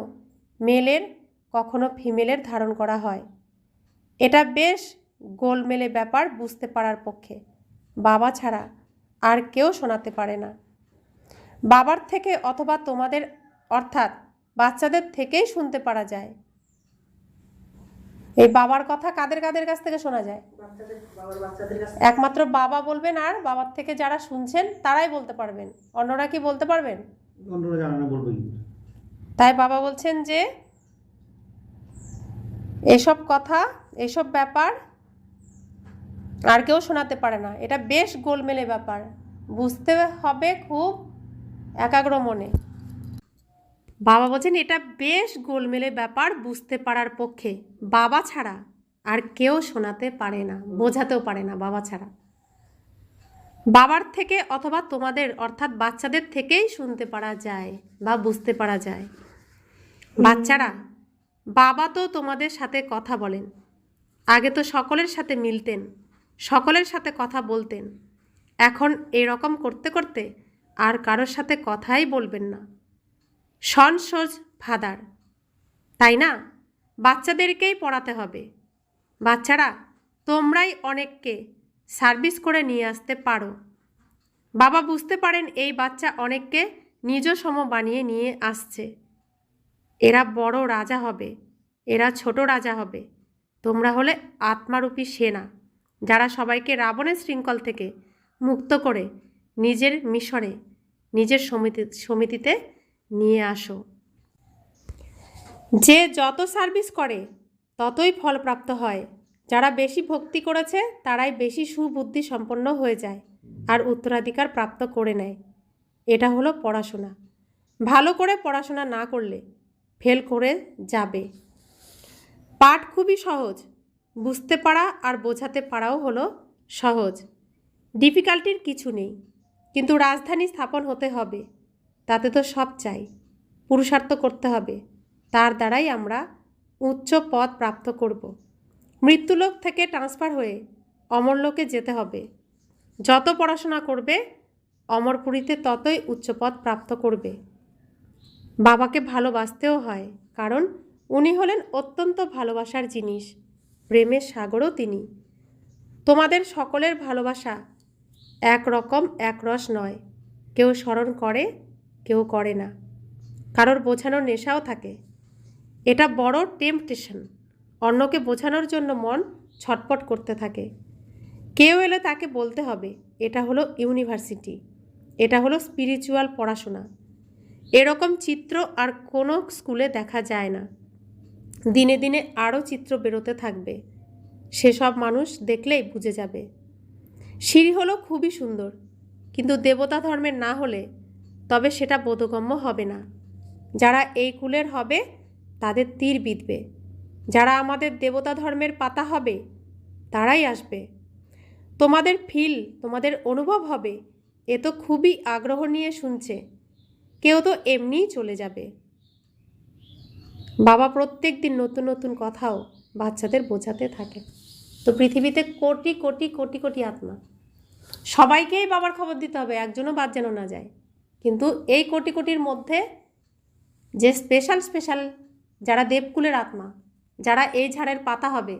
মেলের কখনো ফিমেলের ধারণ করা হয়। এটা বেশ গোলমেলে ব্যাপার বুঝতে পারার পক্ষে। বাবা ছাড়া আর কেউ শোনাতে পারে না। বাবার থেকে অথবা তোমাদের অর্থাৎ বাচ্চাদের থেকেই শুনতে পারা যায়। এই বাবার কথা কাদের কাদের কাছ থেকে শোনা যায়? বাবার বাচ্চাদের কাছে। একমাত্র বাবা বলবেন, আর বাবার থেকে যারা শুনছেন তারাই বলতে পারবেন। অন্যরা কি বলতে পারবেন? অন্যরা জানে না, বলবে কি? তাই বাবা বলছেন যে এসব কথা, এসব ব্যাপার আর কেউ শোনাতে পারে না। এটা বেশ গোলমেলে ব্যাপার, বুঝতে হবে খুব একাগ্র মনে। বাবা বলছেন এটা বেশ গোলমেলে ব্যাপার বুঝতে পারার পক্ষে। বাবা ছাড়া আর কেউ শোনাতে পারে না, বোঝাতেও পারে না বাবা ছাড়া। বাবার থেকে অথবা তোমাদের অর্থাৎ বাচ্চাদের থেকেই শুনতে পারা যায় বা বুঝতে পারা যায়। বাচ্চারা, বাবা তো তোমাদের সাথে কথা বলেন। আগে তো সকলের সাথে মিলতেন, সকলের সাথে কথা বলতেন। এখন এরকম করতে করতে আর কারোর সাথে কথাই বলবেন না। সনসোজ ফাদার, তাই না? বাচ্চাদেরকেই পড়াতে হবে। বাচ্চারা, তোমরাই অনেককে সার্ভিস করে নিয়ে আসতে পারো। বাবা বুঝতে পারেন এই বাচ্চা অনেককে নিজ সম বানিয়ে নিয়ে আসছে। এরা বড় রাজা হবে, এরা ছোট রাজা হবে। তোমরা হলে আত্মারূপী সেনা, যারা সবাইকে রাবণের শৃঙ্খল থেকে মুক্ত করে নিজের মিশরে, নিজের সমিতিতে নিয়ে আসো। যে যত সার্ভিস করে ততই ফলপ্রাপ্ত হয়। যারা বেশি ভক্তি করেছে তারাই বেশি সুবুদ্ধি সম্পন্ন হয়ে যায় আর উত্তরাধিকার প্রাপ্ত করে নেয়। এটা হলো পড়াশোনা। ভালো করে পড়াশোনা না করলে ফেল করে যাবে। পাঠ খুবই সহজ, বুঝতে পারা আর বোঝাতে পারাও হলো সহজ। ডিফিকাল্টির কিছু নেই, কিন্তু রাজধানী স্থাপন হতে হবে, তাতে তো সব চাই। পুরুষার্থ করতে হবে, তার দ্বারাই আমরা উচ্চ পদ প্রাপ্ত করব। মৃত্যুলোক থেকে ট্রান্সফার হয়ে অমরলোকে যেতে হবে। যত পড়াশোনা করবে অমরপুরীতে ততই উচ্চ পদ প্রাপ্ত করবে। বাবাকে ভালোবাসতেও হয়, কারণ উনি হলেন অত্যন্ত ভালোবাসার জিনিস, প্রেমের সাগরও তিনি। তোমাদের সকলের ভালোবাসা একরকম একরস নয়। কেউ স্মরণ করে, কেউ করে না। কারোর বোঝানোর নেশাও থাকে। এটা বড় টেম্পটেশন। অন্যকে বোঝানোর জন্য মন ছটপট করতে থাকে। কেউ এলে তাকে বলতে হবে এটা হলো ইউনিভার্সিটি, এটা হলো স্পিরিচুয়াল পড়াশোনা। এরকম চিত্র আর কোনো স্কুলে দেখা যায় না। দিনে দিনে আরও চিত্র বেরোতে থাকবে, সেসব মানুষ দেখলেই বুঝে যাবে। সিঁড়ি হলো খুবই সুন্দর, কিন্তু দেবতা ধর্মের না হলে তবে সেটা বোধগম্য হবে না। যারা এই কুলের হবে তাদের তীর বিঁধবে। যারা আমাদের দেবতা ধর্মের পাতা হবে তারাই আসবে। তোমাদের ফিল, তোমাদের অনুভব হবে এ তো খুবই আগ্রহ নিয়ে শুনছে, কেউ তো এমনিই চলে যাবে। বাবা প্রত্যেক দিন নতুন নতুন কথাও বাচ্চাদের বোঝাতে থাকে। তো পৃথিবীতে কোটি কোটি কোটি কোটি আত্মা, সবাইকেই বাবার খবর দিতে হবে, একজনও বাদ যেন না যায়। কিন্তু এই কোটি কোটির মধ্যে যে স্পেশাল স্পেশাল যারা দেবকুলের আত্মা, যারা এই ঝাড়ের পাতা হবে,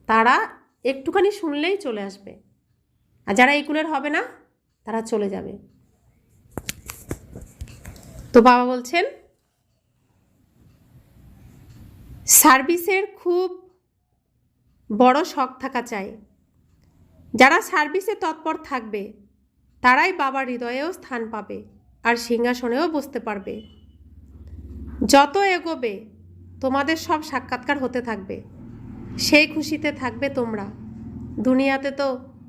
তারা একটুখানি শুনলেই চলে আসবে। আর যারা এই কুলের হবে না তারা চলে যাবে। তো বাবা বলছেন সার্ভিসের খুব বড় শখ থাকা চাই। যারা সার্ভিসে তৎপর থাকবে তারাই বাবার হৃদয়েও স্থান পাবে আর সিংহাসনেও বসতে পারবে। যত এগোবে তোমাদের সব সাক্ষাৎকার হতে থাকবে, সেই খুশিতে থাকবে তোমরা। দুনিয়াতে তো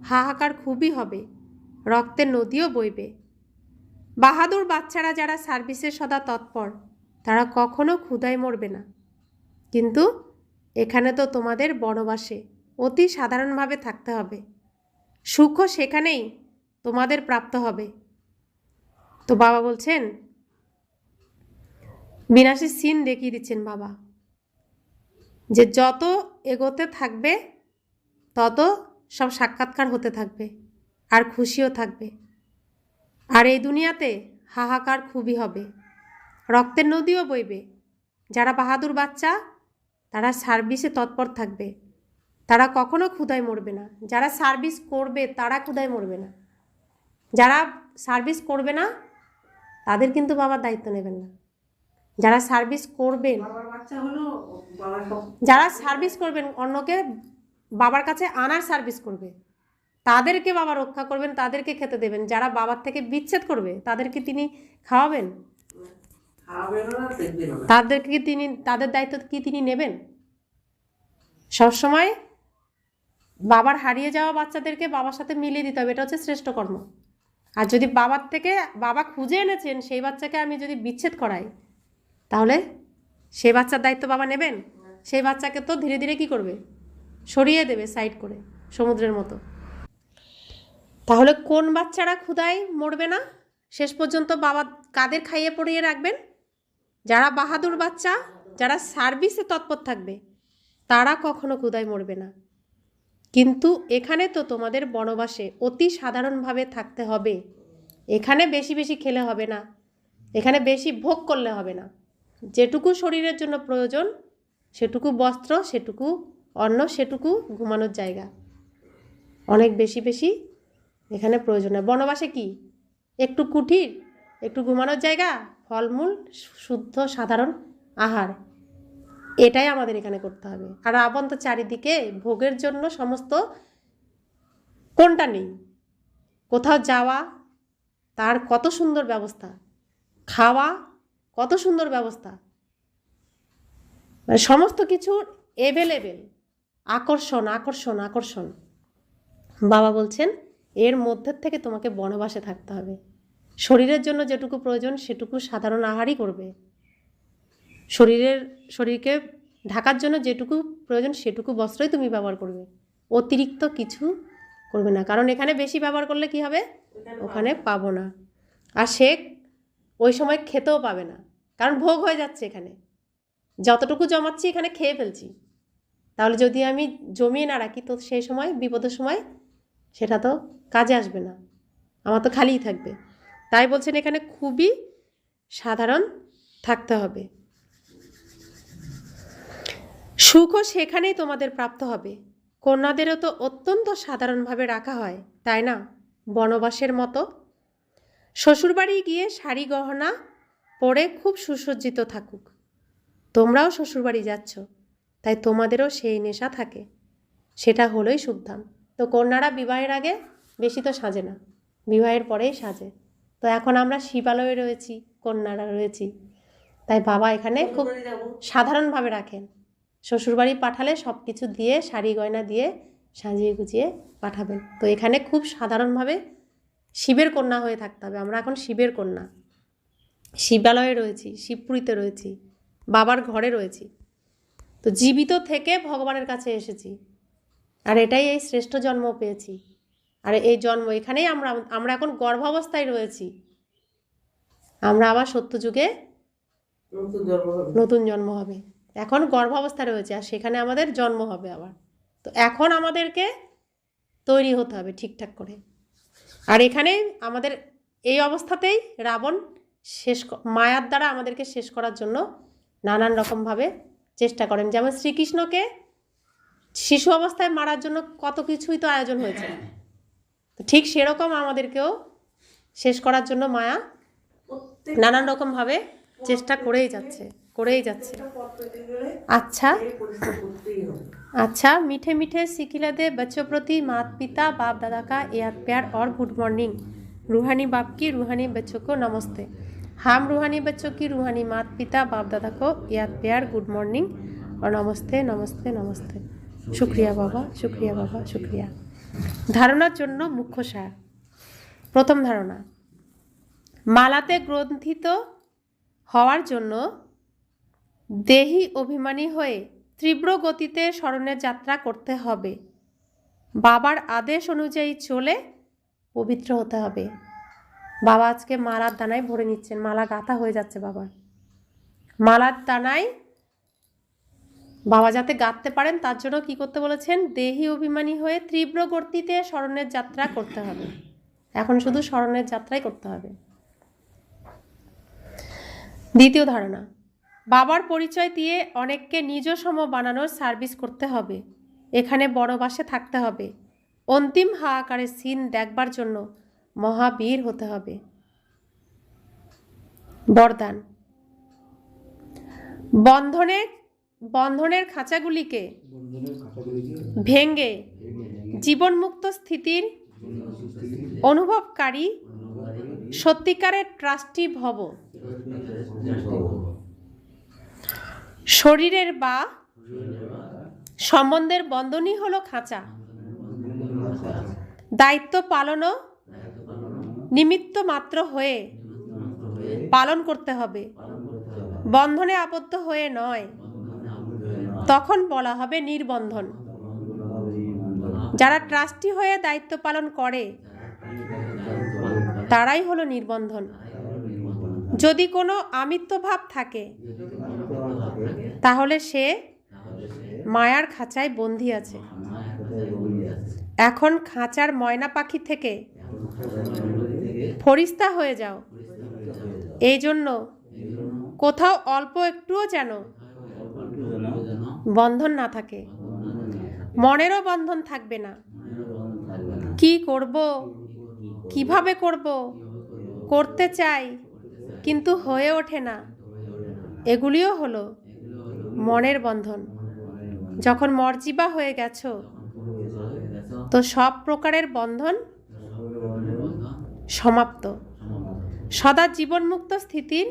হাহাকার খুবই হবে, রক্তের নদীও বইবে। বাহাদুর বাচ্চারা যারা সার্ভিসে সদা তৎপর তারা কখনো ক্ষুধায় মরবে না। কিন্তু এখানে তো তোমাদের বনবাসে অতি সাধারণভাবে থাকতে হবে। সুখও সেখানেই তোমাদের প্রাপ্ত হবে। তো বাবা বলছেন, বিনাশের সিন দেখিয়ে দিচ্ছেন বাবা, যে যত এগোতে থাকবে তত সব সাক্ষাৎকার হতে থাকবে আর খুশিও থাকবে। আর এই দুনিয়াতে হাহাকার খুবই হবে, রক্তের নদীও বইবে। যারা বাহাদুর বাচ্চা তারা সার্ভিসে তৎপর থাকবে, তারা কখনো ক্ষুধায় মরবে না। যারা সার্ভিস করবে তারা ক্ষুধায় মরবে না। যারা সার্ভিস করবে না তাদের কিন্তু বাবার দায়িত্ব নেবেন না। যারা সার্ভিস করবেন, বাবার বাচ্চা হলো বাবার সব যারা সার্ভিস করবেন, অন্যকে বাবার কাছে আনার সার্ভিস করবে, তাদেরকে বাবা রক্ষা করবেন, তাদেরকে খেতে দেবেন। যারা বাবার থেকে বিচ্ছেদ করবে তাদেরকে তিনি খাওয়াবেন, খাওয়াবেনও না, দেখবেনও না। তাদেরকে তিনি, তাদের দায়িত্ব কি তিনি নেবেন? সবসময় বাবার হারিয়ে যাওয়া বাচ্চাদেরকে বাবার সাথে মিলিয়ে দিতে হবে, এটা হচ্ছে শ্রেষ্ঠ কর্ম। আর যদি বাবার থেকে বাবা খুঁজে এনেছেন সেই বাচ্চাকে আমি যদি বিচ্ছেদ করাই, তাহলে সেই বাচ্চার দায়িত্ব বাবা নেবেন? সেই বাচ্চাকে তো ধীরে ধীরে কি করবে? সরিয়ে দেবে সাইড করে, সমুদ্রের মতো। তাহলে কোন বাচ্চারা ক্ষুধায় মরবে না? শেষ পর্যন্ত বাবা কাদের খাইয়ে পড়িয়ে রাখবেন? যারা বাহাদুর বাচ্চা, যারা সার্ভিসে তৎপর থাকবে, তারা কখনো ক্ষুধায় মরবে না। কিন্তু এখানে তো তোমাদের বনবাসে অতি সাধারণভাবে থাকতে হবে। এখানে বেশি বেশি খেলে হবে না, এখানে বেশি ভোগ করলে হবে না। যেটুকু শরীরের জন্য প্রয়োজন সেটুকু বস্ত্র, সেটুকু অন্ন, সেটুকু ঘুমানোর জায়গা, অনেক বেশি বেশি এখানে প্রয়োজন হয়। বনবাসে কি একটু কুঠির, একটু ঘুমানোর জায়গা, ফলমূল, শুদ্ধ সাধারণ আহার, এটাই আমাদের এখানে করতে হবে। আর রাবণ তো চারিদিকে ভোগের জন্য সমস্ত, কোনটা নেই? কোথাও যাওয়া তার কত সুন্দর ব্যবস্থা, খাওয়া কত সুন্দর ব্যবস্থা, মানে সমস্ত কিছুর এভেলেবেল, আকর্ষণ আকর্ষণ আকর্ষণ। বাবা বলছেন এর মধ্যে থেকে তোমাকে বনবাসে থাকতে হবে। শরীরের জন্য যেটুকু প্রয়োজন সেটুকু সাধারণ আহারই করবে, শরীরকে ঢাকার জন্য যেটুকু প্রয়োজন সেটুকু বস্ত্রই তুমি ব্যবহার করবে, অতিরিক্ত কিছু করবে না। কারণ এখানে বেশি ব্যবহার করলে কি হবে? ওখানে পাবো না, আর সে ওই সময় খেতেও পাবে না, কারণ ভোগ হয়ে যাচ্ছে। এখানে যতটুকু জমাচ্ছি এখানে খেয়ে ফেলছি। তাহলে যদি আমি জমিয়ে না রাখি তো সেই সময় বিপদের সময় সেটা তো কাজে আসবে না, আমার তো খালিই থাকবে। তাই বলছেন এখানে খুবই সাধারণ থাকতে হবে। সুখও সেখানেই তোমাদের প্রাপ্ত হবে। কন্যাদেরও তো অত্যন্ত সাধারণভাবে রাখা হয়, তাই না? বনবাসের মতো। শ্বশুরবাড়ি গিয়ে শাড়ি গহনা পরে খুব সুসজ্জিত থাকুক। তোমরাও শ্বশুরবাড়ি যাচ্ছ, তাই তোমাদেরও সেই নেশা থাকে, সেটা হলোই সুখধাম। তো কন্যারা বিবাহের আগে বেশি তো সাজে না, বিবাহের পরেই সাজে। তো এখন আমরা শিবালয়ে রয়েছি, কন্যারা রয়েছি, তাই বাবা এখানে খুব সাধারণভাবে রাখেন। শ্বশুরবাড়ি পাঠালে সব কিছু দিয়ে, শাড়ি গয়না দিয়ে সাজিয়ে গুজিয়ে পাঠাবেন। তো এখানে খুব সাধারণভাবে শিবের কন্যা হয়ে থাকতে হবে। আমরা এখন শিবের কন্যা, শিবালয়ে রয়েছি, শিবপুরীতে রয়েছি, বাবার ঘরে রয়েছি। তো জীবিত থেকে ভগবানের কাছে এসেছি, আর এটাই এই শ্রেষ্ঠ জন্ম পেয়েছি। আর এই জন্ম এখানেই আমরা এখন গর্ভাবস্থায় রয়েছি। আমরা আবার সত্যযুগে নতুন জন্ম হবে। এখন গর্ভাবস্থা রয়েছে আর সেখানে আমাদের জন্ম হবে আবার। তো এখন আমাদেরকে তৈরি হতে হবে ঠিকঠাক করে। আর এখানে আমাদের এই অবস্থাতেই রাবণ মায়ার দ্বারা আমাদেরকে শেষ করার জন্য নানান রকমভাবে চেষ্টা করেন। যেমন শ্রীকৃষ্ণকে শিশু অবস্থায় মারার জন্য কত কিছুই তো আয়োজন হয়েছে, তো ঠিক সেরকম আমাদেরকেও শেষ করার জন্য মায়া নানান রকমভাবে চেষ্টা করেই যাচ্ছে। अच्छा मीठे मीठे सिखिला दे बच्चों प्रति माता पिता बाप दादा का याद प्यार और गुड मॉर्निंग। रूहानी बाप की रूहानी बच्चों को नमस्ते। हम रूहानी बच्चों की रूहानी माता पिता बाप दादा को याद प्यार गुड मॉर्निंग और नमस्ते नमस्ते नमस्ते। शुक्रिया बाबा, शुक्रिया बाबा, शुक्रिया। धारणार जन्य मुख्य सार। प्रथम धारणा, मालाते ग्रंथित हওয়ার জন্য দেহি অভিমানী হয়ে তীব্র গতিতে স্মরণের যাত্রা করতে হবে। বাবার আদেশ অনুযায়ী চলে পবিত্র হতে হবে। বাবা আজকে মালার দানায় ভরে নিচ্ছেন, মালা গাঁথা হয়ে যাচ্ছে বাবার। মালার দানায় বাবা যাতে গাঁথতে পারেন তার জন্য কি করতে বলেছেন? দেহি অভিমানী হয়ে তীব্র গতিতে স্মরণের যাত্রা করতে হবে। এখন শুধু স্মরণের যাত্রাই করতে হবে। দ্বিতীয় ধারণা, বাবার পরিচয় দিয়ে অনেককে নিজ সম বানানোর সার্ভিস করতে হবে। এখানে বড়বাসে থাকতে হবে। অন্তিম হাহাকারের সিন দেখবার জন্য মহাবীর হতে হবে। বরদান, বন্ধনের খাঁচাগুলিকে ভেঙে জীবনমুক্ত স্থিতির অনুভবকারী সত্যিকারের ট্রাস্টি ভব। শরীরের বা সম্বন্ধের বন্ধনই হলো খাঁচা। দায়িত্ব পালনও নিমিত্ত মাত্র হয়ে পালন করতে হবে, বন্ধনে আবদ্ধ হয়ে নয়। তখন বলা হবে নির্বন্ধন। যারা ট্রাস্টি হয়ে দায়িত্ব পালন করে তারাই হলো নির্বন্ধন। যদি কোনো আমিত্ব ভাব থাকে তাহলে সে মায়ার খাঁচায় বন্দী আছে। এখন খাঁচার ময়না পাখি থেকে ফরিস্তা হয়ে যাও। এই জন্য কোথাও অল্প একটুও যেন বন্ধন না থাকে। মনেরও বন্ধন থাকবে না। কি করব, কিভাবে করব, করতে চাই কিন্তু হয়ে ওঠে না, এগুলিও হলো মনের বন্ধন। যখন মর্জিবা হয়ে গেছো তো সব প্রকারের বন্ধন সমাপ্ত। সদা জীবনমুক্ত স্থিতির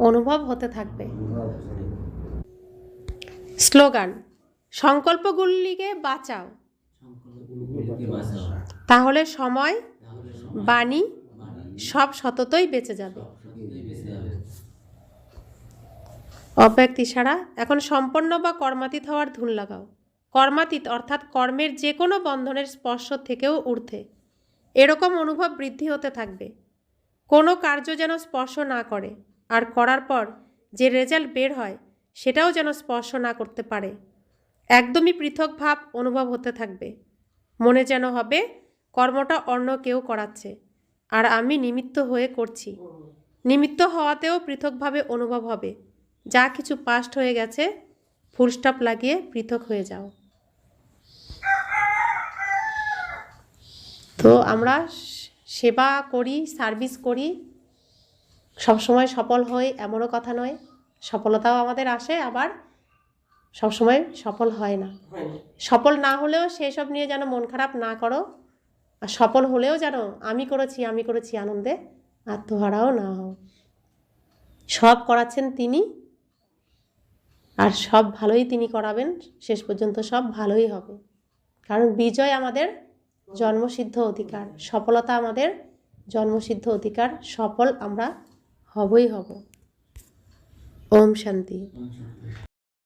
অনুভব হতে থাকবে। স্লোগান, সংকল্পগুলিকে বাঁচাও, তাহলে সময়, বাণী সব সততই বেঁচে যাবে। অব্যক্ত ইশারা। এখন সম্পন্ন বা কর্মাতীত হওয়ার ধুন লাগাও। কর্মাতীত অর্থাৎ কর্মের যে কোনো বন্ধনের স্পর্শ থেকেও ঊর্ধ্বে এরকম অনুভব বৃদ্ধি হতে থাকবে। কোনো কার্য যেন স্পর্শ না করে, আর করার পর যে রেজাল্ট বের হয় সেটাও যেন স্পর্শ না করতে পারে। একদমই পৃথক ভাব অনুভব হতে থাকবে। মনে যেন হবে কর্মটা অন্য কেউ করাচ্ছে আর আমি নিমিত্ত হয়ে করছি। নিমিত্ত হওয়াতেও পৃথকভাবে অনুভব হবে। যা কিছু পাস্ট হয়ে গেছে ফুল স্টপ লাগিয়ে পৃথক হয়ে যাও। তো আমরা সেবা করি, সার্ভিস করি, সবসময় সফল হই এমনও কথা নয়। সফলতাও আমাদের আসে, আবার সবসময় সফল হয় না। সফল না হলেও সেসব নিয়ে যেন মন খারাপ না করো, আর সফল হলেও যেন আমি করেছি আনন্দে আত্মহারাও না হও। সব করাচ্ছেন তিনি, আর সব ভালোই তিনি করাবেন। শেষ পর্যন্ত সব ভালোই হবে, কারণ বিজয় আমাদের জন্মসিদ্ধ অধিকার, সফলতা আমাদের জন্মসিদ্ধ অধিকার। সফল আমরা হবই হব। ওম শান্তি।